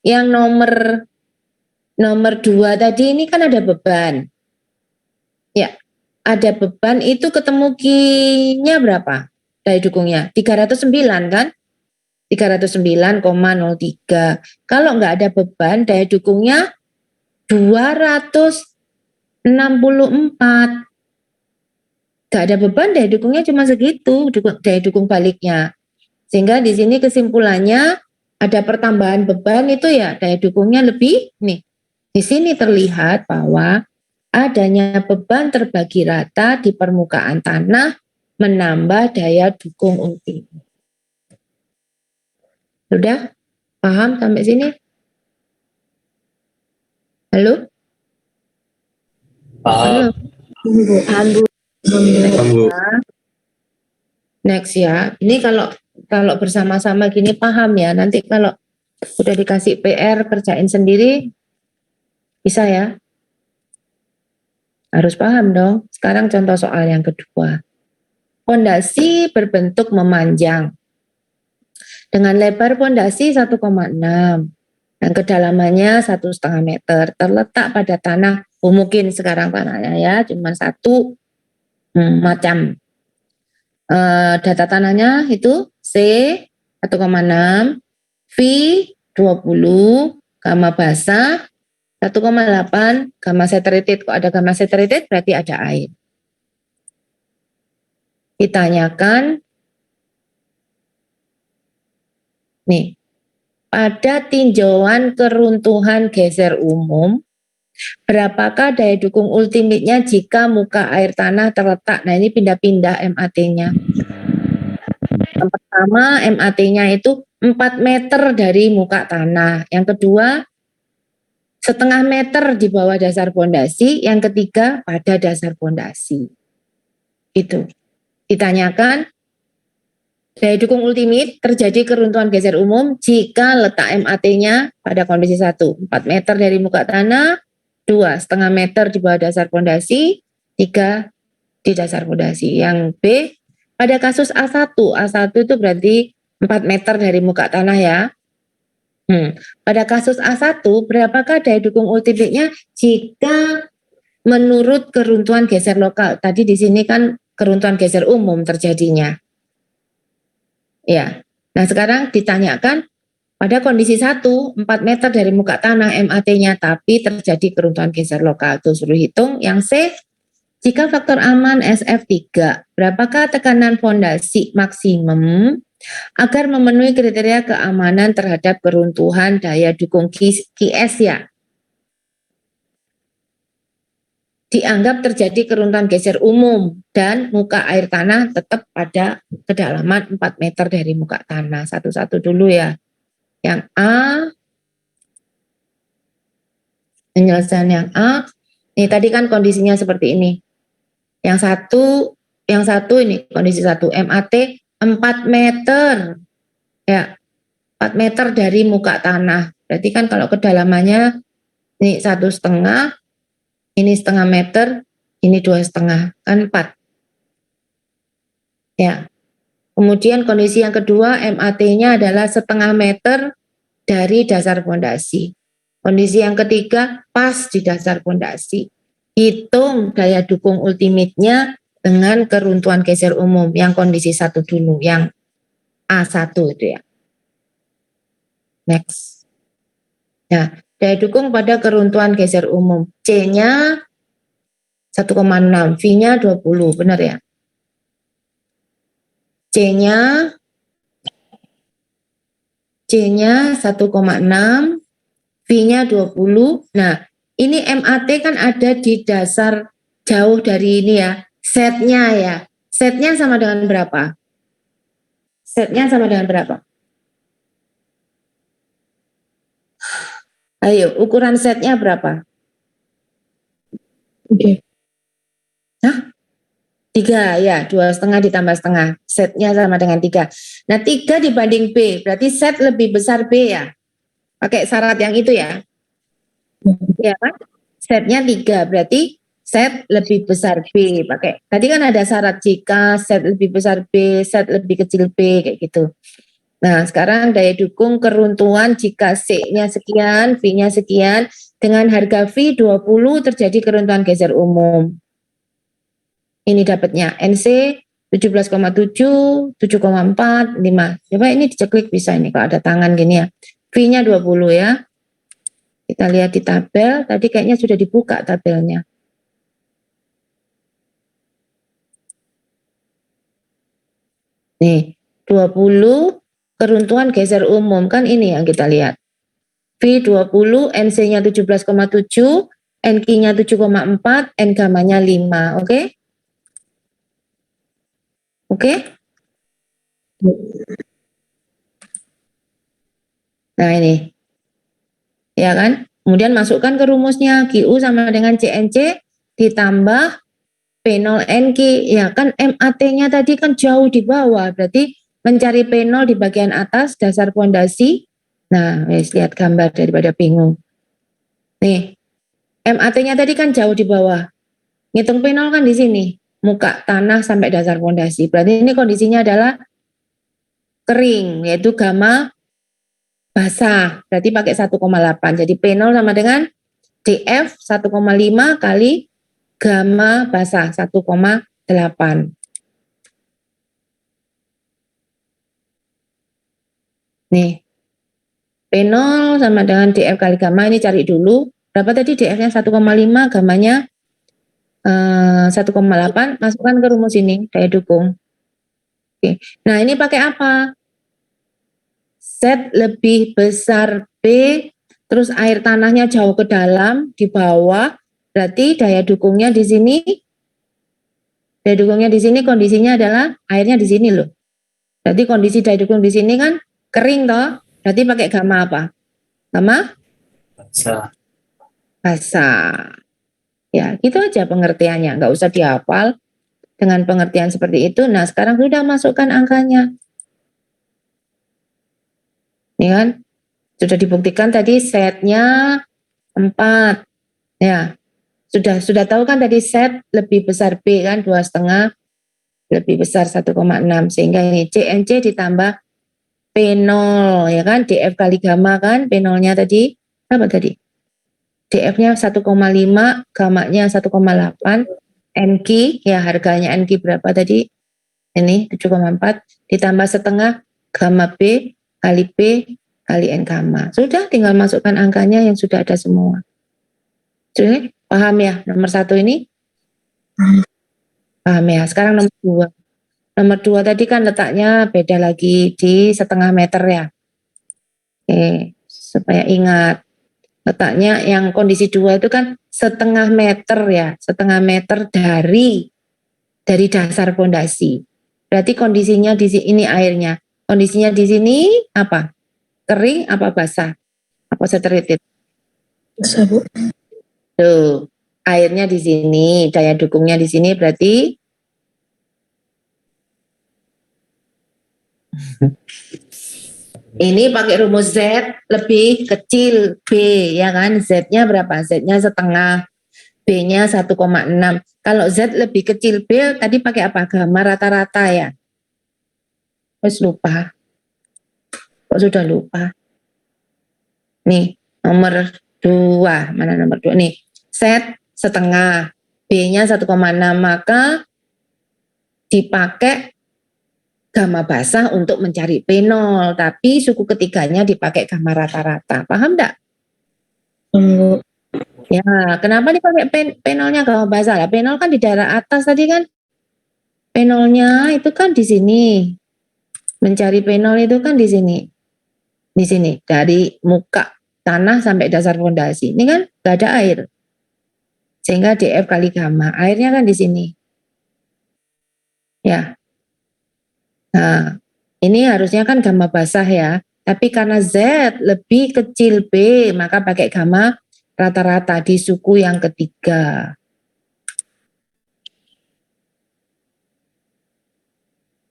Yang nomor 2 tadi ini kan ada beban. Ya, ada beban itu ketemu Q-nya berapa? Daya dukungnya 309 kan? 309,03. Kalau nggak ada beban, daya dukungnya 264. Nggak ada beban, daya dukungnya cuma segitu, daya dukung baliknya. Sehingga di sini kesimpulannya ada pertambahan beban itu ya daya dukungnya lebih. Nih, di sini terlihat bahwa adanya beban terbagi rata di permukaan tanah menambah daya dukung ultimate. Sudah? Paham sampai sini? Halo? Halo? Next ya. Ini kalau bersama-sama gini paham ya. Nanti kalau udah dikasih PR kerjain sendiri bisa ya. Harus paham dong. Sekarang contoh soal yang kedua. Pondasi berbentuk memanjang. Dengan lebar pondasi 1,6 dan kedalamannya 1,5 meter. Terletak pada tanah, mungkin sekarang tanahnya ya cuma satu macam. Data tanahnya itu C 1,6, V 20, gamma basah 1,8, gamma saturated. Kok ada gamma saturated berarti ada air. Ditanyakan nih, pada tinjauan keruntuhan geser umum, berapakah daya dukung ultimatenya jika muka air tanah terletak? Nah ini pindah-pindah MAT-nya. Yang pertama MAT-nya itu 4 meter dari muka tanah. Yang kedua 0,5 meter di bawah dasar pondasi. Yang ketiga pada dasar pondasi. Itu. Ditanyakan daya dukung ultimate terjadi keruntuhan geser umum jika letak MAT-nya pada kondisi 1, 4 meter dari muka tanah, 2, 0,5 meter di bawah dasar pondasi, 3 di dasar pondasi. Yang B, pada kasus A1 itu berarti 4 meter dari muka tanah ya. Pada kasus A1, berapakah daya dukung ultimate-nya jika menurut keruntuhan geser lokal? Tadi di sini kan keruntuhan geser umum terjadinya. Ya, nah sekarang ditanyakan pada kondisi 1, 4 meter dari muka tanah MAT-nya tapi terjadi keruntuhan geser lokal. Tuh suruh hitung. Yang C, jika faktor aman SF3, berapakah tekanan fondasi maksimum agar memenuhi kriteria keamanan terhadap keruntuhan daya dukung QS ya? Dianggap terjadi keruntuhan geser umum dan muka air tanah tetap pada kedalaman 4 meter dari muka tanah. Satu-satu dulu ya. Yang A, penyelesaian yang A, ini tadi kan kondisinya seperti ini. Yang satu ini kondisi 1, MAT 4 meter. Ya, 4 meter dari muka tanah. Berarti kan kalau kedalamannya ini 1,5, ini 0,5 meter, ini 2,5, kan 4. Ya. Kemudian kondisi yang kedua, MAT-nya adalah 0,5 meter dari dasar pondasi. Kondisi yang ketiga, pas di dasar pondasi. Hitung daya dukung ultimate-nya dengan keruntuhan geser umum. Yang kondisi 1 dulu, yang A1 itu ya. Next. Nah, daya dukung pada keruntuhan geser umum. C-nya 1,6, V-nya 20, benar ya? C-nya 1,6, V-nya 20. Nah, ini MAT kan ada di dasar jauh dari ini ya. Setnya ya. Setnya sama dengan berapa? Setnya sama dengan berapa? Ayo, ukuran setnya berapa? Oke. Hah? 3 ya, 2,5 ditambah setengah. Setnya sama dengan 3. Nah 3 dibanding B, berarti set lebih besar B ya. Pakai syarat yang itu ya. Ya kan? Setnya 3, berarti set lebih besar B. Pakai tadi kan ada syarat jika set lebih besar B, set lebih kecil B, kayak gitu. Nah sekarang daya dukung keruntuhan jika C-nya sekian, V-nya sekian, dengan harga V 20 terjadi keruntuhan geser umum. Ini dapatnya NC 17,7, 7,4, 5. Coba ini diceklik bisa ini kalau ada tangan gini ya. V-nya 20 ya. Kita lihat di tabel, tadi kayaknya sudah dibuka tabelnya. Nih, 20 keruntuhan geser umum, kan ini yang kita lihat. V20, NC-nya 17,7, NQ-nya 7,4, N-gamanya 5, oke? Oke? Nah ini. Ya kan? Kemudian masukkan ke rumusnya QU sama dengan CNC ditambah P0NQ. Ya kan MAT-nya tadi kan jauh di bawah. Berarti mencari P0 di bagian atas dasar fondasi. Nah, lihat gambar daripada bingung. Nih. MAT-nya tadi kan jauh di bawah. Ngitung P0 kan di sini. Muka tanah sampai dasar fondasi. Berarti ini kondisinya adalah kering, yaitu gamma basah. Berarti pakai 1,8. Jadi P0 sama dengan DF 1,5 kali gamma basah 1,8. Nih. P0 sama dengan DF kali gamma, ini cari dulu. Berapa tadi DF-nya 1,5, gammanya 1,8, masukkan ke rumus ini, daya dukung. Oke. Nah ini pakai apa? Set lebih besar B, terus air tanahnya jauh ke dalam, di bawah, berarti daya dukungnya di sini, kondisinya adalah airnya di sini loh. Berarti kondisi daya dukung di sini kan kering toh, berarti pakai gamma apa? Gamma? Basah. Ya, gitu aja pengertiannya, nggak usah dihafal dengan pengertian seperti itu. Nah, sekarang sudah masukkan angkanya. Ini kan, sudah dibuktikan tadi setnya 4. Ya, sudah tahu kan tadi set lebih besar B kan, 2,5 lebih besar 1,6. Sehingga ini CNC ditambah P0, ya kan, DF kali gamma kan, P0-nya tadi, apa tadi? DF-nya 1,5, gamma-nya 1,8, NQ, ya harganya NQ berapa tadi? Ini 7,4, ditambah setengah gamma B kali P kali N gamma. Sudah, tinggal masukkan angkanya yang sudah ada semua. Sudah, paham ya nomor 1 ini? Paham ya. Sekarang nomor 2. Nomor 2 tadi kan letaknya beda lagi di setengah meter ya. Oke, supaya ingat. Letaknya yang kondisi 2 itu kan setengah meter ya, setengah meter dari dasar fondasi. Berarti kondisinya di sini, ini airnya. Kondisinya di sini apa? Kering apa basah? Apa saturated? Basah, Bu. Tuh, airnya di sini, daya dukungnya di sini berarti ini pakai rumus Z lebih kecil B, ya kan? Z-nya berapa? Z-nya setengah, B-nya 1,6. Kalau Z lebih kecil B, tadi pakai apa? Gamma rata-rata ya? Terus lupa. Kok sudah lupa? Nih, nomor 2. Mana nomor 2? Nih, Z setengah, B-nya 1,6. Maka dipakai gamma basah untuk mencari P0, tapi suku ketiganya dipakai gamma rata-rata. Paham enggak? Ya, kenapa dipakai P0-nya gamma basah? Lah, P0 kan di daerah atas tadi kan. P0-nya itu kan di sini. Mencari P0 itu kan di sini. Di sini, dari muka tanah sampai dasar fondasi. Ini kan enggak ada air. Sehingga DF kali gamma. Airnya kan di sini. Ya. Nah, ini harusnya kan gamma basah ya, tapi karena Z lebih kecil B, maka pakai gamma rata-rata di suku yang ketiga.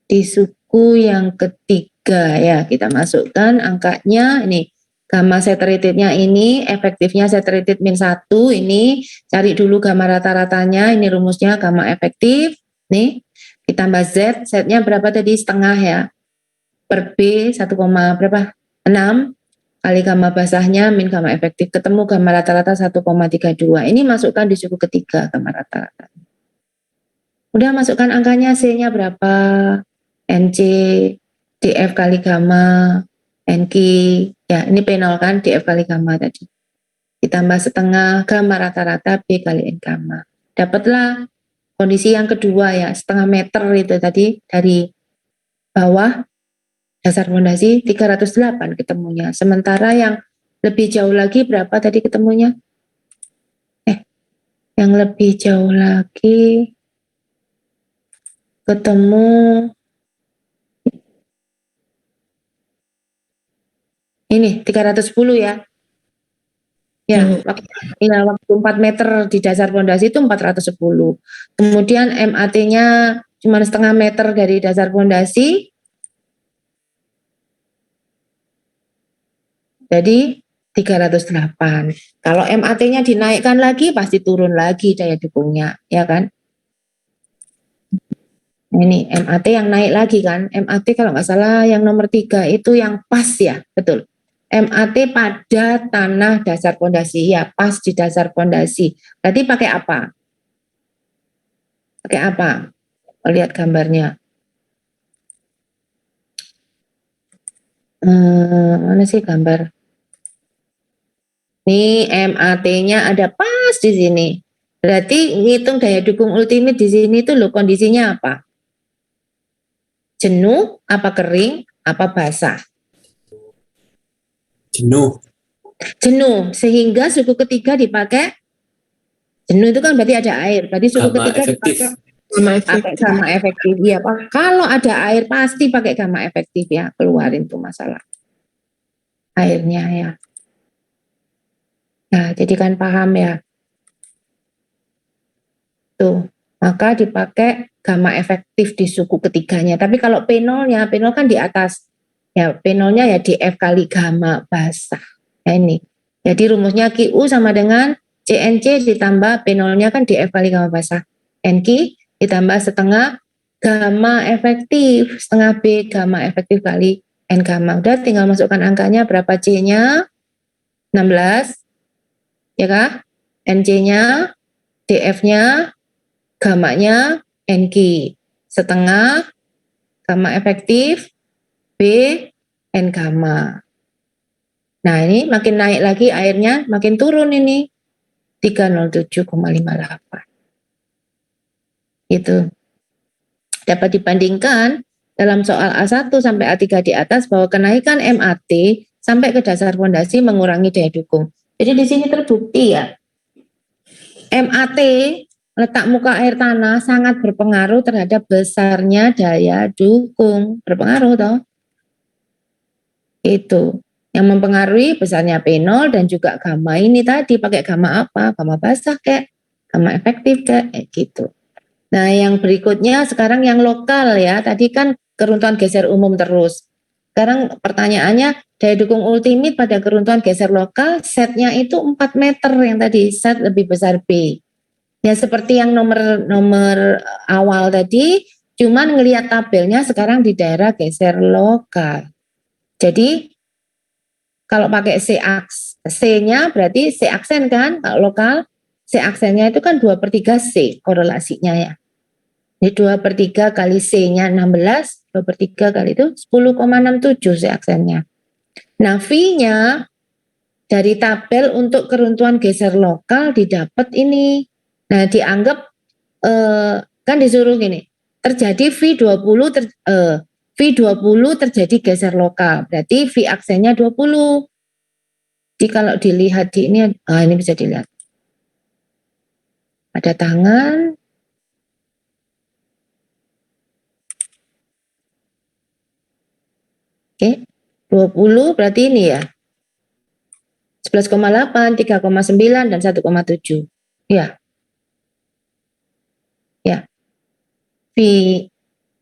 di suku yang ketiga ya, kita masukkan angkanya ini. Gamma saturated-nya ini, efektifnya saturated min 1, ini cari dulu gamma rata-ratanya, ini rumusnya gamma efektif, nih ditambah Z, Z-nya berapa tadi, setengah ya, per B 1, berapa, 6, kali gamma basahnya min gamma efektif, ketemu gamma rata-rata 1,32, ini masukkan di suku ketiga gamma rata-rata. Udah masukkan angkanya, C-nya berapa, NC, DF kali gamma, NQ, ya ini P0 kan, DF kali gamma tadi. Ditambah setengah gamma rata-rata B kali N gamma. Dapatlah kondisi yang kedua ya, setengah meter itu tadi dari bawah dasar fondasi 308 ketemunya. Sementara yang lebih jauh lagi berapa tadi ketemunya? Yang lebih jauh lagi ketemu ini 310 ya. Ya, waktu 4 meter di dasar fondasi itu 410. Kemudian MAT-nya cuma setengah meter dari dasar fondasi. Jadi 308. Kalau MAT-nya dinaikkan lagi pasti turun lagi daya dukungnya, ya kan? Ini MAT yang naik lagi kan? MAT kalau nggak salah yang nomor 3 itu yang pas ya, betul. MAT pada tanah dasar fondasi, ya pas di dasar fondasi. Berarti pakai apa? Pakai apa? Lihat gambarnya. Mana sih gambar? Nih MAT-nya ada pas di sini. Berarti ngitung daya dukung ultimate di sini tuh loh kondisinya apa? Jenuh, apa kering, apa basah? Jenuh. Jenuh, sehingga suku ketiga dipakai jenuh itu kan berarti ada air. Berarti suku Gamma ketiga efektif. dipakai pakai gamma efektif. Ya, kalau ada air pasti pakai gamma efektif ya, keluarin tuh masalah airnya ya. Nah, jadi kan paham ya. Tuh, maka dipakai gamma efektif di suku ketiganya. Tapi kalau P0-nya, P0 kan di atas. Ya, P0-nya ya DF kali gamma basah. Nah ini. Jadi rumusnya QU sama dengan CNC ditambah P0-nya kan DF kali gamma basah. NQ ditambah setengah gamma efektif. Setengah B gamma efektif kali N gamma. Udah tinggal masukkan angkanya berapa C-nya? 16. Ya kah? NC-nya, DF-nya, gamanya NQ. Setengah gamma efektif B N gamma. Nah ini makin naik lagi airnya, makin turun ini 307,58. Itu dapat dibandingkan dalam soal A1 sampai A3 di atas bahwa kenaikan MAT sampai ke dasar fondasi mengurangi daya dukung. Jadi di sini terbukti ya, MAT letak muka air tanah sangat berpengaruh terhadap besarnya daya dukung. Berpengaruh toh? Itu yang mempengaruhi besarnya P0 dan juga gamma ini tadi pakai gamma apa? Gamma basah kayak gamma efektif kayak gitu. Nah, yang berikutnya sekarang yang lokal ya. Tadi kan keruntuhan geser umum terus. Sekarang pertanyaannya daya dukung ultimate pada keruntuhan geser lokal setnya itu 4 meter yang tadi set lebih besar B. Ya seperti yang nomor awal tadi, cuman ngelihat tabelnya sekarang di daerah geser lokal. Jadi kalau pakai C-nya berarti C aksen kan, kalau lokal C aksennya itu kan 2/3 C korelasinya ya. Ini 2/3 kali C-nya 16, 2/3 kali itu 10,67 C aksennya. Nah V-nya dari tabel untuk keruntuhan geser lokal didapat ini. Nah dianggap kan disuruh gini, terjadi V20 V20 terjadi geser lokal, berarti V aksennya 20. Jadi kalau dilihat di ini, ini bisa dilihat. Ada tangan. Oke, 20 berarti ini ya. 11,8, 3,9, dan 1,7. Ya. Ya. V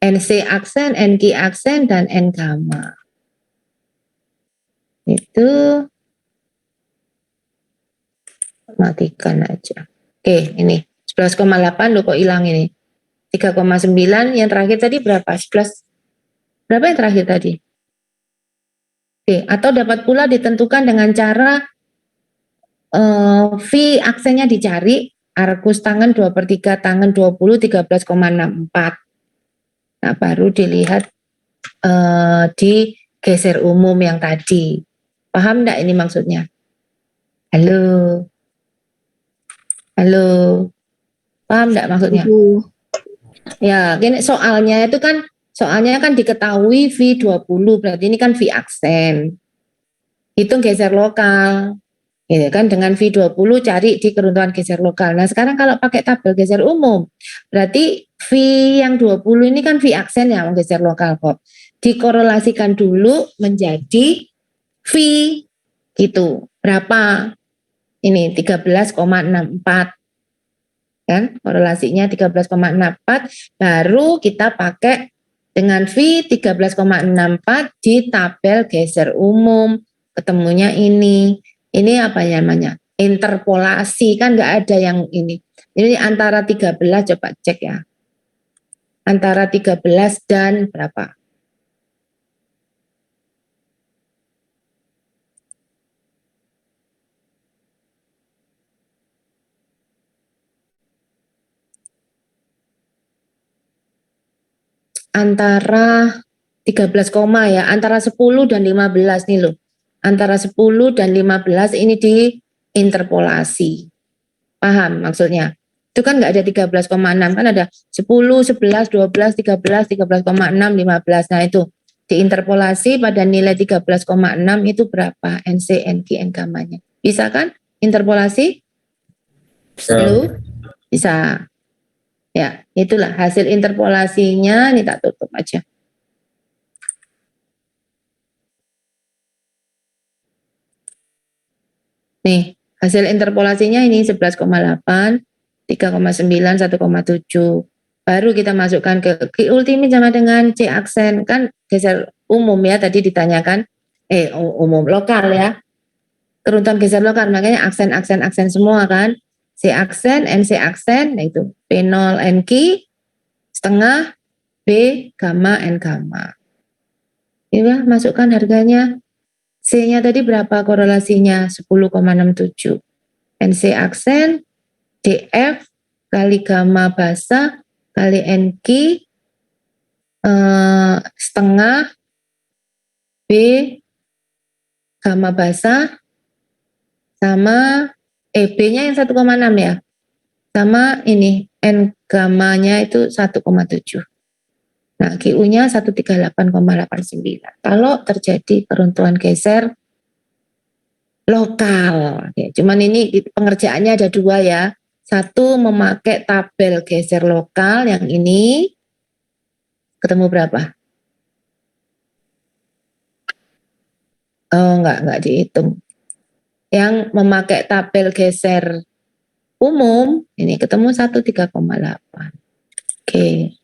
NC aksen, NQ aksen, dan N gamma. Itu matikan aja. Oke, ini 11,8 loh kok hilang ini. 3,9 yang terakhir tadi berapa? 11. Berapa yang terakhir tadi? Oke, atau dapat pula ditentukan dengan cara V aksennya dicari, arkus tangan 2/3, tangan 20, 13,64. Nah, baru dilihat di geser umum yang tadi. Paham enggak ini maksudnya? Halo? Halo? Paham enggak maksudnya? Ya, gini soalnya kan diketahui V20, berarti ini kan V aksen. Hitung geser lokal. Ya kan, dengan V20 cari di keruntuhan geser lokal. Nah, sekarang kalau pakai tabel geser umum, berarti V yang 20 ini kan V aksen ya, geser lokal kok. Dikorelasikan dulu menjadi V gitu. Berapa? Ini 13,64. Kan? Korelasinya 13,64, baru kita pakai dengan V 13,64 di tabel geser umum. Ketemunya ini. Ini apa namanya? Interpolasi, kan nggak ada yang ini. Ini antara 13, coba cek ya. Antara 13 dan berapa? Antara 13 koma ya, antara 10 dan 15 nih loh. Antara 10 dan 15 ini diinterpolasi. Paham maksudnya? Itu kan nggak ada 13,6, kan ada 10, 11, 12, 13, 13,6, 15. Nah itu diinterpolasi pada nilai 13,6 itu berapa? NC, NQ, N gamanya. Bisa kan interpolasi? Belum? Bisa. Ya, itulah hasil interpolasinya. Ini tak tutup aja. Nih, hasil interpolasinya ini 11,8, 3,9, 1,7. Baru kita masukkan ke Q ultimate sama dengan C aksen. Kan geser umum ya, tadi ditanyakan. Umum lokal ya. Keruntuhan geser lokal, makanya aksen semua kan. C aksen, NC aksen, nah itu P0, NQ, setengah, B, gamma, N gamma. Ya, masukkan harganya. C-nya tadi berapa korelasinya? 10,67. NC aksen, DF, kali gamma basa, kali NQ, setengah, B, gamma basa, sama B-nya yang 1,6 ya. Sama ini, N gammanya itu 1,7. Nah, QU-nya 138,89. Kalau terjadi keruntuhan geser lokal. Ya, cuman ini pengerjaannya ada dua ya. Satu memakai tabel geser lokal, yang ini ketemu berapa? Oh, enggak dihitung. Yang memakai tabel geser umum, ini ketemu 13,8. Oke.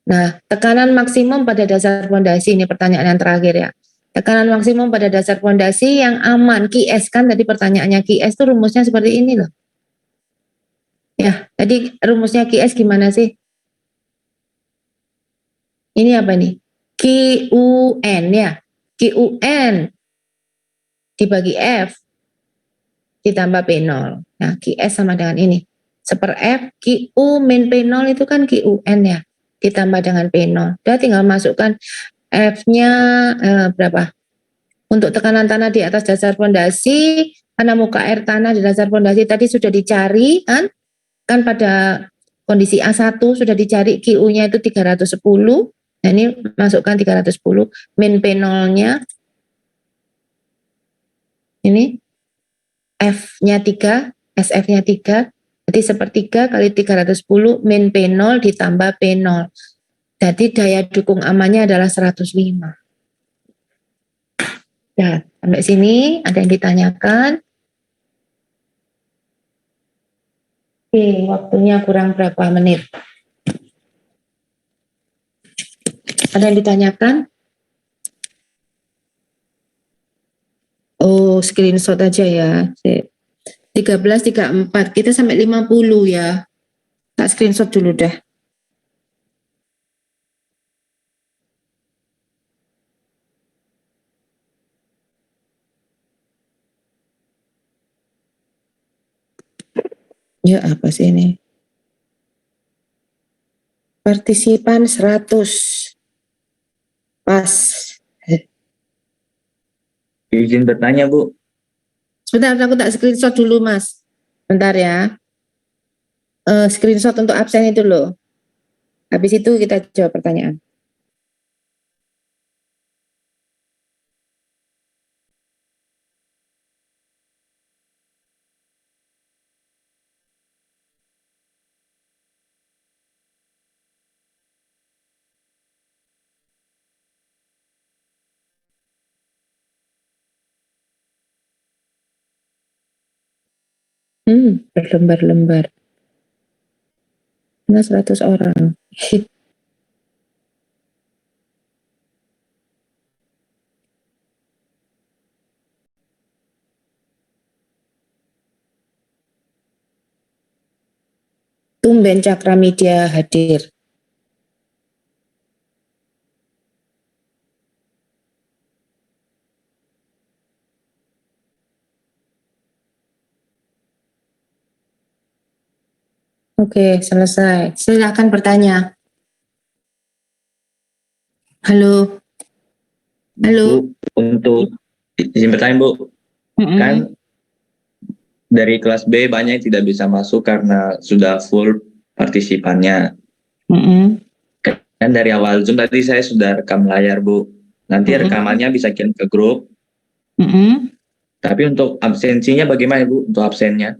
Nah, tekanan maksimum pada dasar fondasi, ini pertanyaan yang terakhir ya. Tekanan maksimum pada dasar fondasi yang aman, QS kan tadi pertanyaannya, QS itu rumusnya seperti ini loh. Ya, tadi rumusnya QS gimana sih? Ini apa nih? QUN ya. QUN dibagi F ditambah P0. Nah, QS sama dengan ini. Seper F, QU min P0 itu kan QUN ya. Ditambah dengan P0. Udah tinggal masukkan F-nya berapa? Untuk tekanan tanah di atas dasar fondasi, karena muka air tanah di dasar fondasi tadi sudah dicari kan? Kan pada kondisi A1 sudah dicari QU-nya itu 310. Nah, ini masukkan 310 min P0-nya. Ini F-nya 3, SF-nya 3. Jadi sepertiga kali 310 min P0 ditambah P0. Jadi daya dukung amannya adalah 105. Nah, sampai sini ada yang ditanyakan? Oke, waktunya kurang berapa menit? Ada yang ditanyakan? Oh, screenshot aja ya. 13.34, kita sampai 50 ya. Tak screenshot dulu dah. Ya apa sih ini? Partisipan 100. Pas. Izin bertanya, Bu. Sebentar, aku tak screenshot dulu, Mas. Bentar ya. Screenshot untuk absen itu loh. Habis itu kita jawab pertanyaan. Berlembar-lembar. Nah, 100 orang. Tumben Cakramedia hadir. Oke, selesai. Silakan bertanya. Halo. Halo. Bu, untuk izin bertanya, Bu. Mm-mm. Kan dari kelas B banyak yang tidak bisa masuk karena sudah full partisipannya. Mm-mm. Kan dari awal Zoom tadi saya sudah rekam layar, Bu. Nanti rekamannya bisa kirim ke grup. Mm-mm. Tapi untuk absensinya bagaimana, Bu? Untuk absennya?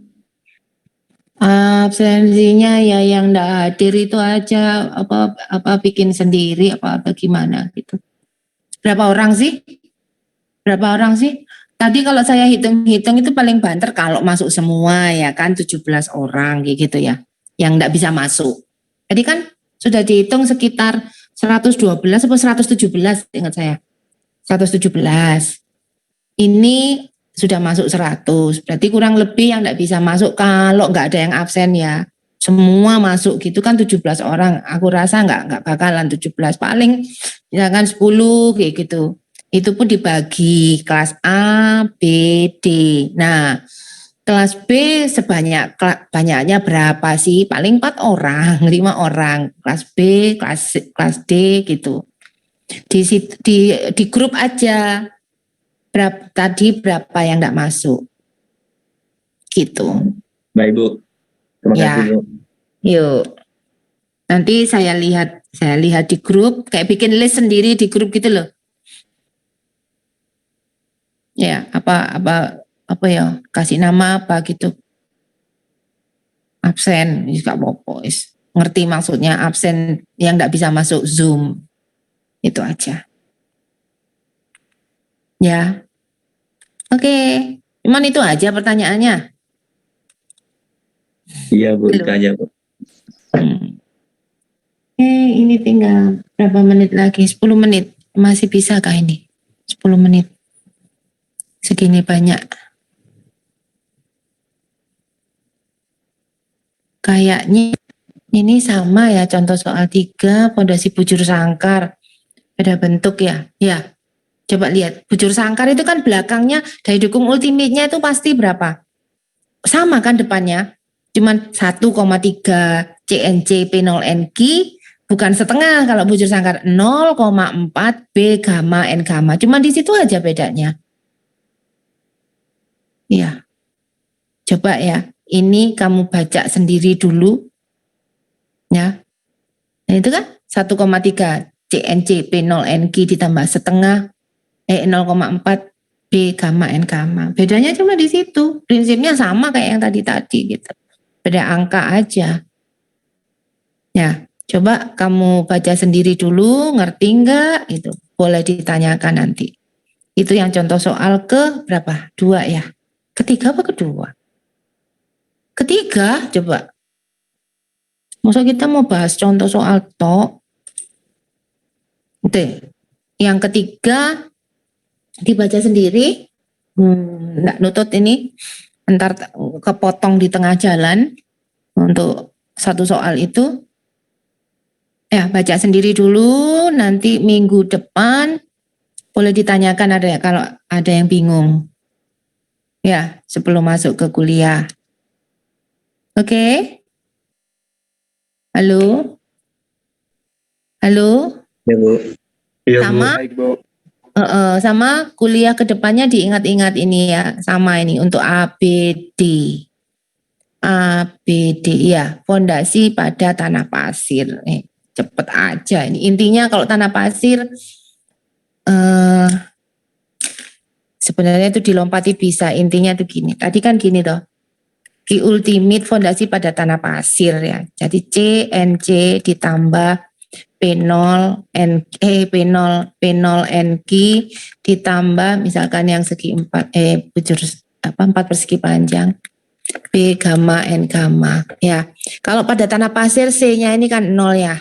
Absensinya ya yang enggak hadir itu aja apa bikin sendiri apa gimana gitu. Berapa orang sih? Tadi kalau saya hitung-hitung itu paling banter kalau masuk semua ya kan 17 orang kayak gitu ya. Yang enggak bisa masuk. Tadi kan sudah dihitung sekitar 112 atau 117 ingat saya. 117. Ini sudah masuk 100, berarti kurang lebih yang enggak bisa masuk kalau enggak ada yang absen ya. Semua masuk gitu kan 17 orang. Aku rasa enggak bakalan 17, paling misalkan 10 kayak gitu. Itu pun dibagi kelas A, B, D. Nah, kelas B banyaknya berapa sih? Paling 4 orang, 5 orang. Kelas B, kelas D gitu. Di grup aja. Berapa yang enggak masuk. Gitu. Baik, Bu. Terima Ya. kasih, Bu. Yuk. Nanti saya lihat di grup, kayak bikin list sendiri di grup gitu loh. Ya, apa ya? Kasih nama apa gitu. Absen, juga apa-apa. Ngerti maksudnya absen yang enggak bisa masuk Zoom. Itu aja. Ya. Oke. Cuman itu aja pertanyaannya. Iya, Bu. Itu Belum. aja, Bu. Ini tinggal berapa menit lagi? 10 menit. Masih bisa kah ini? 10 menit. Segini banyak. Kayaknya ini sama ya contoh soal 3, pondasi bujur sangkar. Ada bentuk ya? Ya. Coba lihat. Bujur sangkar itu kan belakangnya daya dukung ultimate-nya itu pasti berapa? Sama kan depannya? Cuman 1,3 CNC P0NQ, bukan setengah kalau bujur sangkar 0,4 B gamma N gamma. Cuman di situ aja bedanya. Iya. Coba ya, ini kamu baca sendiri dulu. Ya. Nah itu kan 1,3 CNC P0NQ ditambah setengah 0,4 B gamma N gamma. Bedanya cuma di situ. Prinsipnya sama kayak yang tadi gitu. Beda angka aja. Ya, coba kamu baca sendiri dulu, ngerti enggak? Itu boleh ditanyakan nanti. Itu yang contoh soal ke berapa? 2 ya. Ketiga apa kedua? Ketiga, coba. Masa kita mau bahas contoh soal tok? Oke. Yang ketiga dibaca sendiri. Nggak nutut ini, ntar kepotong di tengah jalan untuk satu soal itu. Ya, baca sendiri dulu, nanti minggu depan boleh ditanyakan ada kalau ada yang bingung. Ya, sebelum masuk ke kuliah. Oke? Halo? Halo? Ya Bu. Iya, Bu. Sama? Baik, Bu. Sama kuliah kedepannya diingat-ingat ini ya, sama ini untuk ABD. ABD ya, fondasi pada tanah pasir. Cepet aja ini. Intinya kalau tanah pasir sebenarnya itu dilompati bisa. Intinya tuh gini. Tadi kan gini toh. Ki ultimate fondasi pada tanah pasir ya. Jadi CNC ditambah P0 NQ ditambah misalkan yang segi 4 bujur 4 persegi panjang B gamma N gamma ya. Kalau pada tanah pasir C-nya ini kan 0 ya.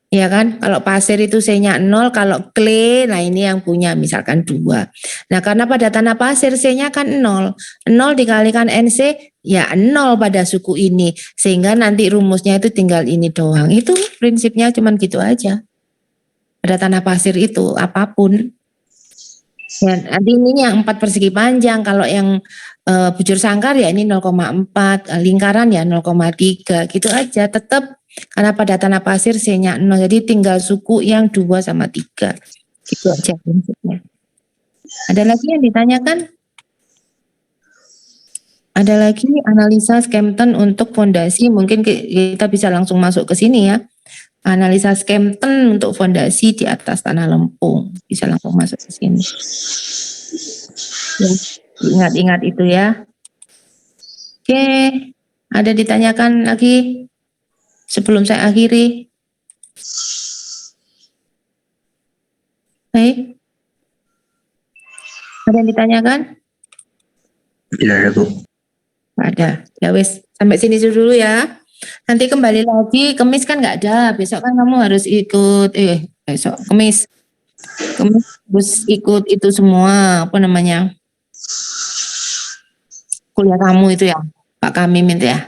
Ya kan? Kalau pasir itu C-nya 0, kalau clay nah ini yang punya misalkan 2. Nah, karena pada tanah pasir C-nya kan 0. 0 dikalikan NC ya 0 pada suku ini. Sehingga nanti rumusnya itu tinggal ini doang. Itu prinsipnya cuman gitu aja. Pada tanah pasir itu apapun. Ya, nanti ini yang 4 persegi panjang. Kalau yang bujur sangkar ya ini 0,4, lingkaran ya 0,3 gitu aja. Tetap karena pada tanah pasir C-nya 0, jadi tinggal suku yang 2 sama 3. Gitu aja prinsipnya. Ada lagi yang ditanyakan? Ada lagi analisa Skempton untuk fondasi, mungkin kita bisa langsung masuk ke sini ya. Analisa Skempton untuk fondasi di atas tanah lempung. Bisa langsung masuk ke sini. Ya, ingat-ingat itu ya. Oke, ada ditanyakan lagi? Sebelum saya akhiri. Baik. Ada yang ditanyakan? Tidak ada, Bu. Ada. Ya wes, sampai sini dulu ya. Nanti kembali lagi, Kemis kan nggak ada. Besok kan kamu harus ikut, besok Kemis harus ikut itu semua, apa namanya, kuliah kamu itu ya, Pak Kamim itu ya.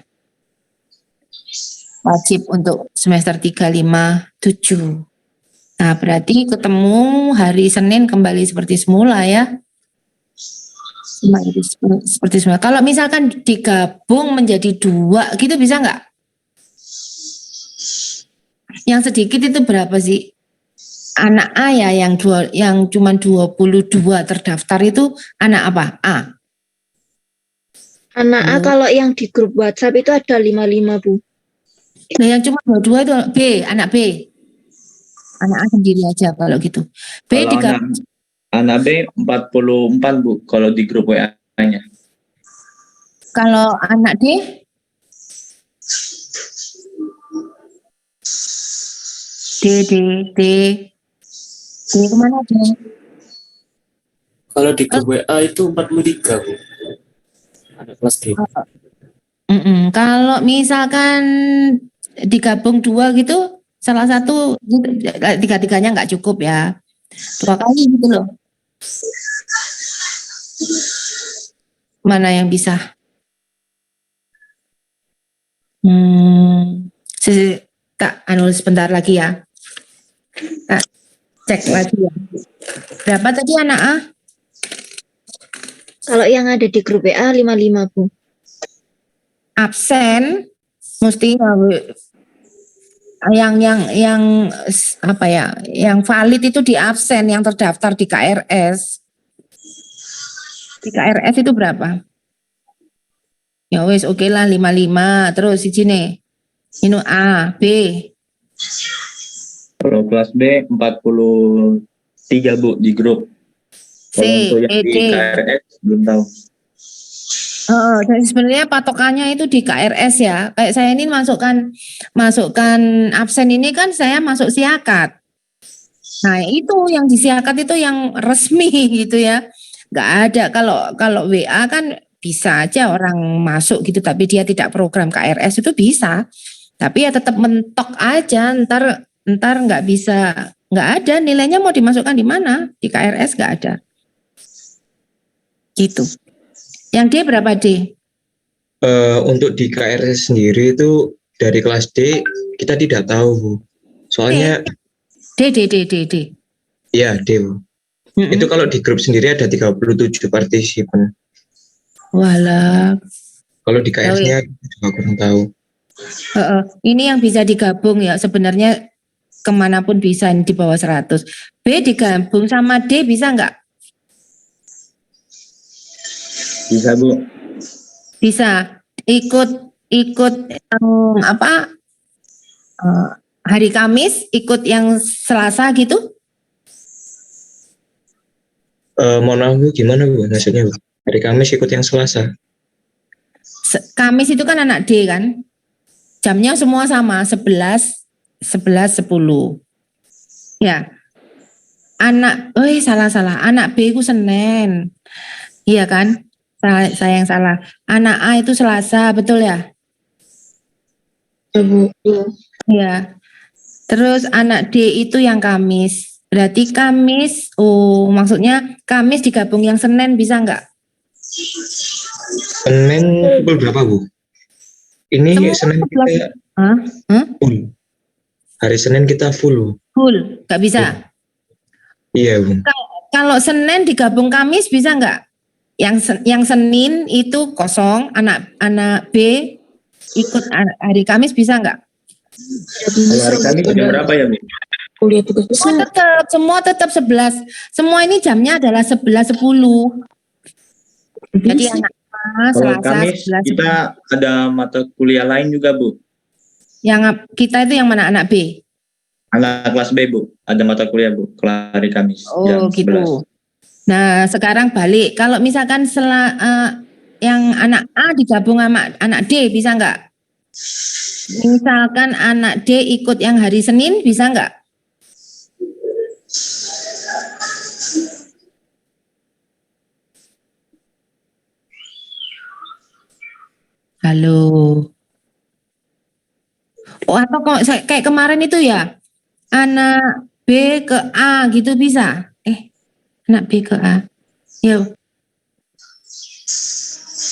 Wajib untuk semester 3, 5, 7. Nah, berarti ketemu hari Senin kembali seperti semula ya. Seperti semula. Kalau misalkan digabung menjadi 2 gitu bisa nggak? Yang sedikit itu berapa sih? Anak A ya yang cuma 22 terdaftar itu anak apa? A. Anak A kalau yang di grup WhatsApp itu ada 55, Bu. Nah, yang cuma 22 itu B, anak B. Anak A sendiri aja kalau gitu. B Kalau anak B 44 Bu kalau di grup WA-nya. Kalau anak D? D kemana D? Kalau di grup WA itu 43, Bu. Ada kelas D. Kalau misalkan digabung 2 gitu, salah satu tiga-tiganya nggak cukup ya. 2 kali gitu loh. Mana yang bisa? Tak sebentar lagi ya. Tak cek lagi ya. Berapa tadi anak A? Kalau yang ada di grup WA 55, Bu. Absen mestinya yang apa ya? Yang valid itu di absen, yang terdaftar di KRS. Di KRS itu berapa? Ya wes oke lah 55. Terus di sini. Ini A, B. Kalau kelas B 43 Bu di grup. C, Kalau untuk yang E, di D. KRS belum tahu. Dan sebenarnya patokannya itu di KRS ya. Kayak saya ini masukkan absen ini kan saya masuk siakat. Nah itu yang di siakat itu yang resmi gitu ya. Nggak ada kalau WA kan bisa aja orang masuk gitu tapi dia tidak program KRS itu bisa. Tapi ya tetap mentok aja ntar nggak bisa nggak ada nilainya, mau dimasukkan di mana? Di KRS nggak ada. Gitu. Yang D berapa D? Untuk di KRS sendiri itu dari kelas D kita tidak tahu, Bu. Soalnya D. ya D, Bu. Mm-mm. Itu kalau di grup sendiri ada 37 partisipan. Walah. Kalau di KRS-nya juga kurang tahu. Ini yang bisa digabung ya, sebenarnya kemanapun bisa di bawah 100. B digabung sama D bisa nggak? Bisa, Bu. Bisa. Ikut apa? Hari Kamis, ikut yang Selasa gitu? Mohon maaf, Bu, gimana, Bu? Maksudnya, Bu? Hari Kamis ikut yang Selasa. Kamis itu kan anak D kan? Jamnya semua sama, 11, 10. Ya. Salah. Anak B itu Senin. Iya kan? Saya yang salah. Anak A itu Selasa, betul ya? Ya, Bu. Iya. Terus anak D itu yang Kamis. Berarti Kamis, maksudnya Kamis digabung yang Senin bisa nggak? Senin pukul berapa, Bu? Ini Semua Senin 11. kita Hah? full. Hari Senin kita full, Bu. Full, nggak bisa. Iya, Bu. Kalau Senin digabung Kamis bisa nggak? Yang Senin itu kosong, anak B ikut hari Kamis bisa nggak? Kalau hari Kamis jam berapa ya, Bu? Kuliah tugas besar. Semua tetap 11. Semua ini jamnya adalah 11.10. Jadi anak A Kalau Selasa Kamis 11. kita ada mata kuliah lain juga, Bu. Yang kita itu yang mana, anak B? Anak kelas B, Bu. Ada mata kuliah, Bu. Kalau hari Kamis jam 11. Gitu. Nah, sekarang balik. Kalau misalkan yang anak A digabung sama anak D bisa nggak? Misalkan anak D ikut yang hari Senin bisa nggak? Halo. Atau kok kayak kemarin itu ya, anak B ke A gitu bisa? Anak B ke A. Ya,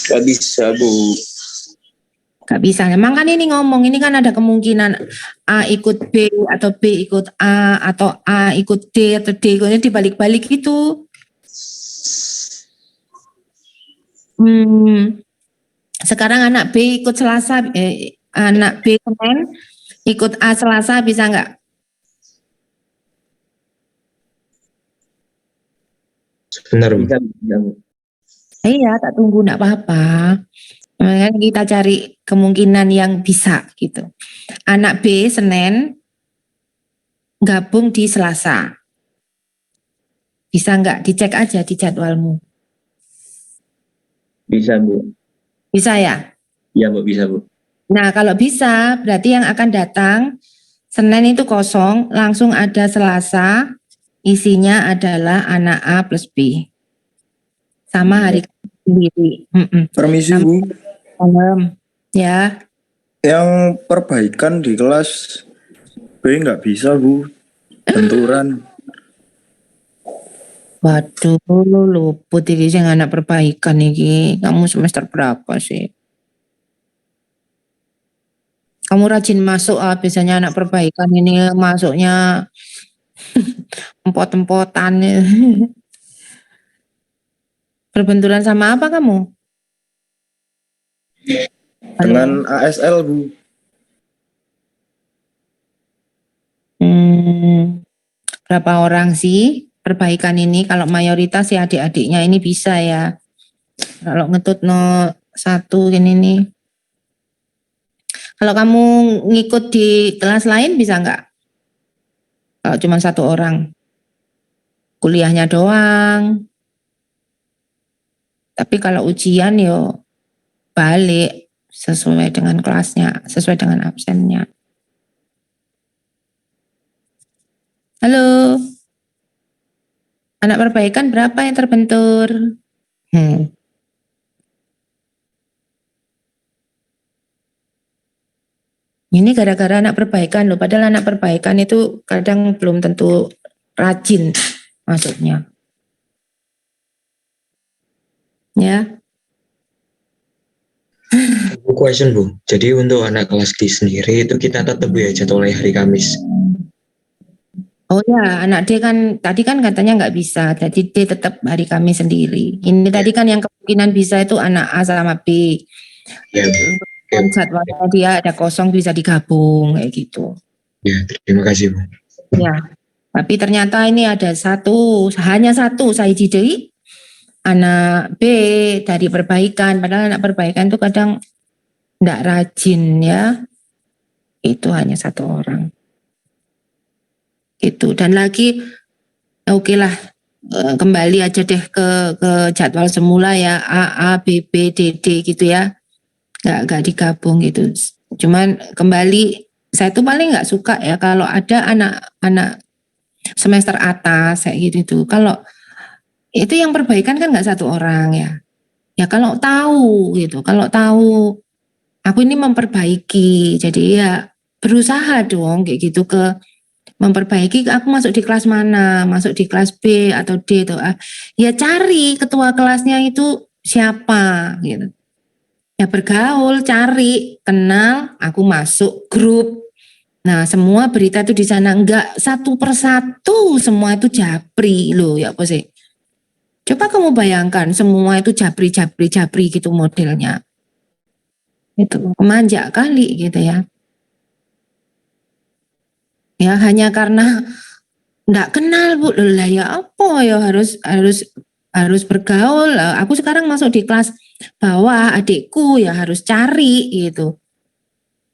Gak bisa, Bu. nggak bisa. Memang kan ini ngomong, ini kan ada kemungkinan A ikut B atau B ikut A atau A ikut D atau D ikutnya dibalik-balik gitu. Sekarang anak B ikut Selasa, anak B Senin ikut A Selasa bisa nggak? Sebentar, Bu. Bisa, Bu. Iya, tak tunggu, enggak apa-apa. Makanya kita cari kemungkinan yang bisa gitu. Anak B Senin gabung di Selasa. Bisa nggak? Dicek aja di jadwalmu. Bisa, Bu. Bisa ya? Iya, Bu. Bisa, Bu. Nah, kalau bisa berarti yang akan datang Senin itu kosong, langsung ada Selasa, isinya adalah anak A plus B. Sama hari sendiri. Permisi, Bu. Ya. Yang perbaikan di kelas B nggak bisa, Bu. Benturan. Waduh, luput iki sing anak perbaikan iki. Kamu semester berapa sih? Kamu rajin masuk, biasanya anak perbaikan ini masuknya empot-empotan. Berbenturan sama apa kamu? Dengan ASL, Bu. Berapa orang sih perbaikan ini? Kalau mayoritas ya adik-adiknya ini bisa ya. Kalau ngetut satu gini nih. Kalau kamu ngikut di kelas lain bisa nggak? Kalau cuma satu orang. Kuliahnya doang. Tapi kalau ujian yo balik sesuai dengan kelasnya, sesuai dengan absennya. Halo. Anak perbaikan berapa yang terbentur? Ini gara-gara anak perbaikan loh, padahal anak perbaikan itu kadang belum tentu rajin masuknya. Ya, Question Bu, jadi untuk anak kelas D sendiri itu kita tetap ya jadwalnya hari Kamis. oh ya, anak D kan tadi kan katanya nggak bisa, jadi D tetap hari Kamis sendiri. Ini tadi kan yang kemungkinan bisa itu anak A sama B. Ya Bu. Kan jadwalnya dia ada kosong bisa digabung kayak gitu. Ya, terima kasih Bu. Ya, tapi ternyata ini ada hanya satu saya jidai anak B dari perbaikan, padahal anak perbaikan itu kadang enggak rajin ya. Itu hanya satu orang. Itu dan lagi oke lah kembali aja deh ke jadwal semula ya A B B D D gitu ya. Enggak digabung gitu. Cuman kembali saya tuh paling enggak suka ya kalau ada anak-anak semester atas kayak gitu tuh. Kalau itu yang perbaikan kan nggak satu orang ya. Ya kalau tahu gitu, kalau tahu aku ini memperbaiki, jadi ya berusaha dong kayak gitu ke memperbaiki. Aku masuk di kelas mana, masuk di kelas B atau D atau A. Ya cari ketua kelasnya itu siapa gitu. Ya bergaul, cari, kenal, aku masuk grup. Nah semua berita itu di sana enggak satu persatu semua itu japri loh ya apa sih? Coba kamu bayangkan semua itu japri gitu modelnya. Itu manja kali gitu ya. Ya hanya karena enggak kenal Bu, lah ya apa ya harus bergaul. Aku sekarang masuk di kelas bawah, adikku ya harus cari gitu.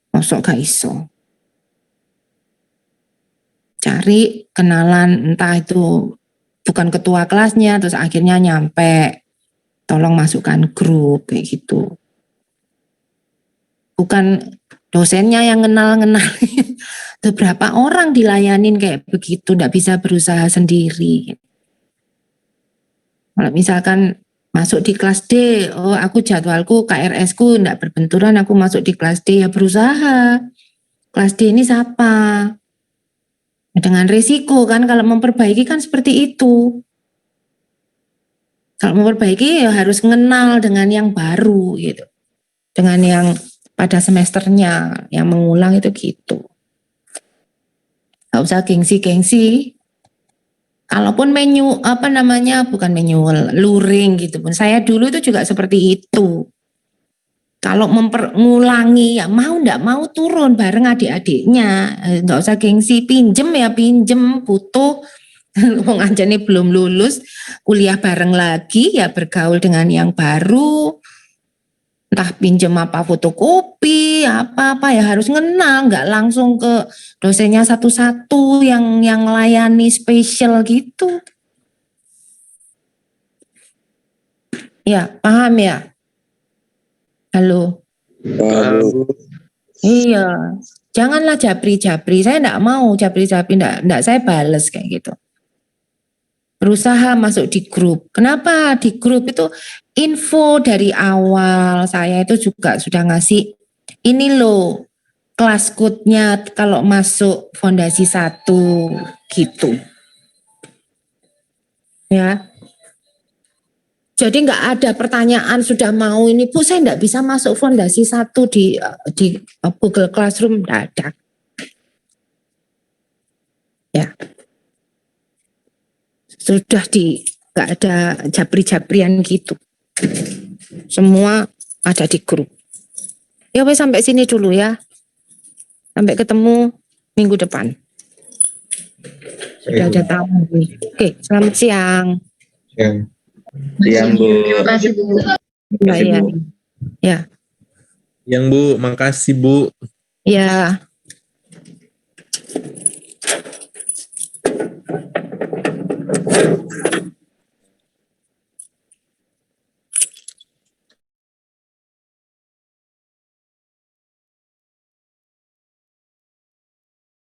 Masuk gak iso. Cari kenalan entah itu bukan ketua kelasnya terus akhirnya nyampe tolong masukkan grup kayak gitu. Bukan dosennya yang kenal-kenal. Beberapa orang dilayanin kayak begitu, enggak bisa berusaha sendiri. Kalau misalkan masuk di kelas D, oh aku jadwalku KRS ku enggak berbenturan, aku masuk di kelas D ya berusaha. Kelas D ini siapa? Dengan risiko kan kalau memperbaiki kan seperti itu. Kalau memperbaiki ya harus mengenal dengan yang baru gitu. Dengan yang pada semesternya yang mengulang itu gitu. Gak usah gengsi-gengsi. Kalaupun bukan manual, luring gitu pun. Saya dulu itu juga seperti itu. Kalau ngulangi ya mau ndak mau turun bareng adik-adiknya. Nggak usah gengsi, pinjem butuh. Wong anjane belum lulus, kuliah bareng lagi ya bergaul dengan yang baru. Entah pinjem apa fotokopi, apa-apa ya harus ngenal, nggak langsung ke dosennya satu-satu yang layani spesial gitu. Ya, paham ya? Halo. Iya. Janganlah japri-japri. Saya enggak mau japri-japri, enggak saya bales kayak gitu. Berusaha masuk di grup. Kenapa di grup itu info dari awal saya itu juga sudah ngasih ini loh kelas code-nya kalau masuk fondasi 1 gitu. Ya. Jadi nggak ada pertanyaan sudah mau ini Bu saya nggak bisa masuk fondasi 1 di Google Classroom, nggak ada. Ya. Sudah nggak ada japri-japrian gitu. Semua ada di grup. Ya wes sampai sini dulu ya. Sampai ketemu minggu depan. Sudah ada tamu nih. Oke, selamat siang. Siang Bu. Terima kasih Bu. Terima kasih, Ya, Bu. ya, Yang Bu, makasih Bu. ya.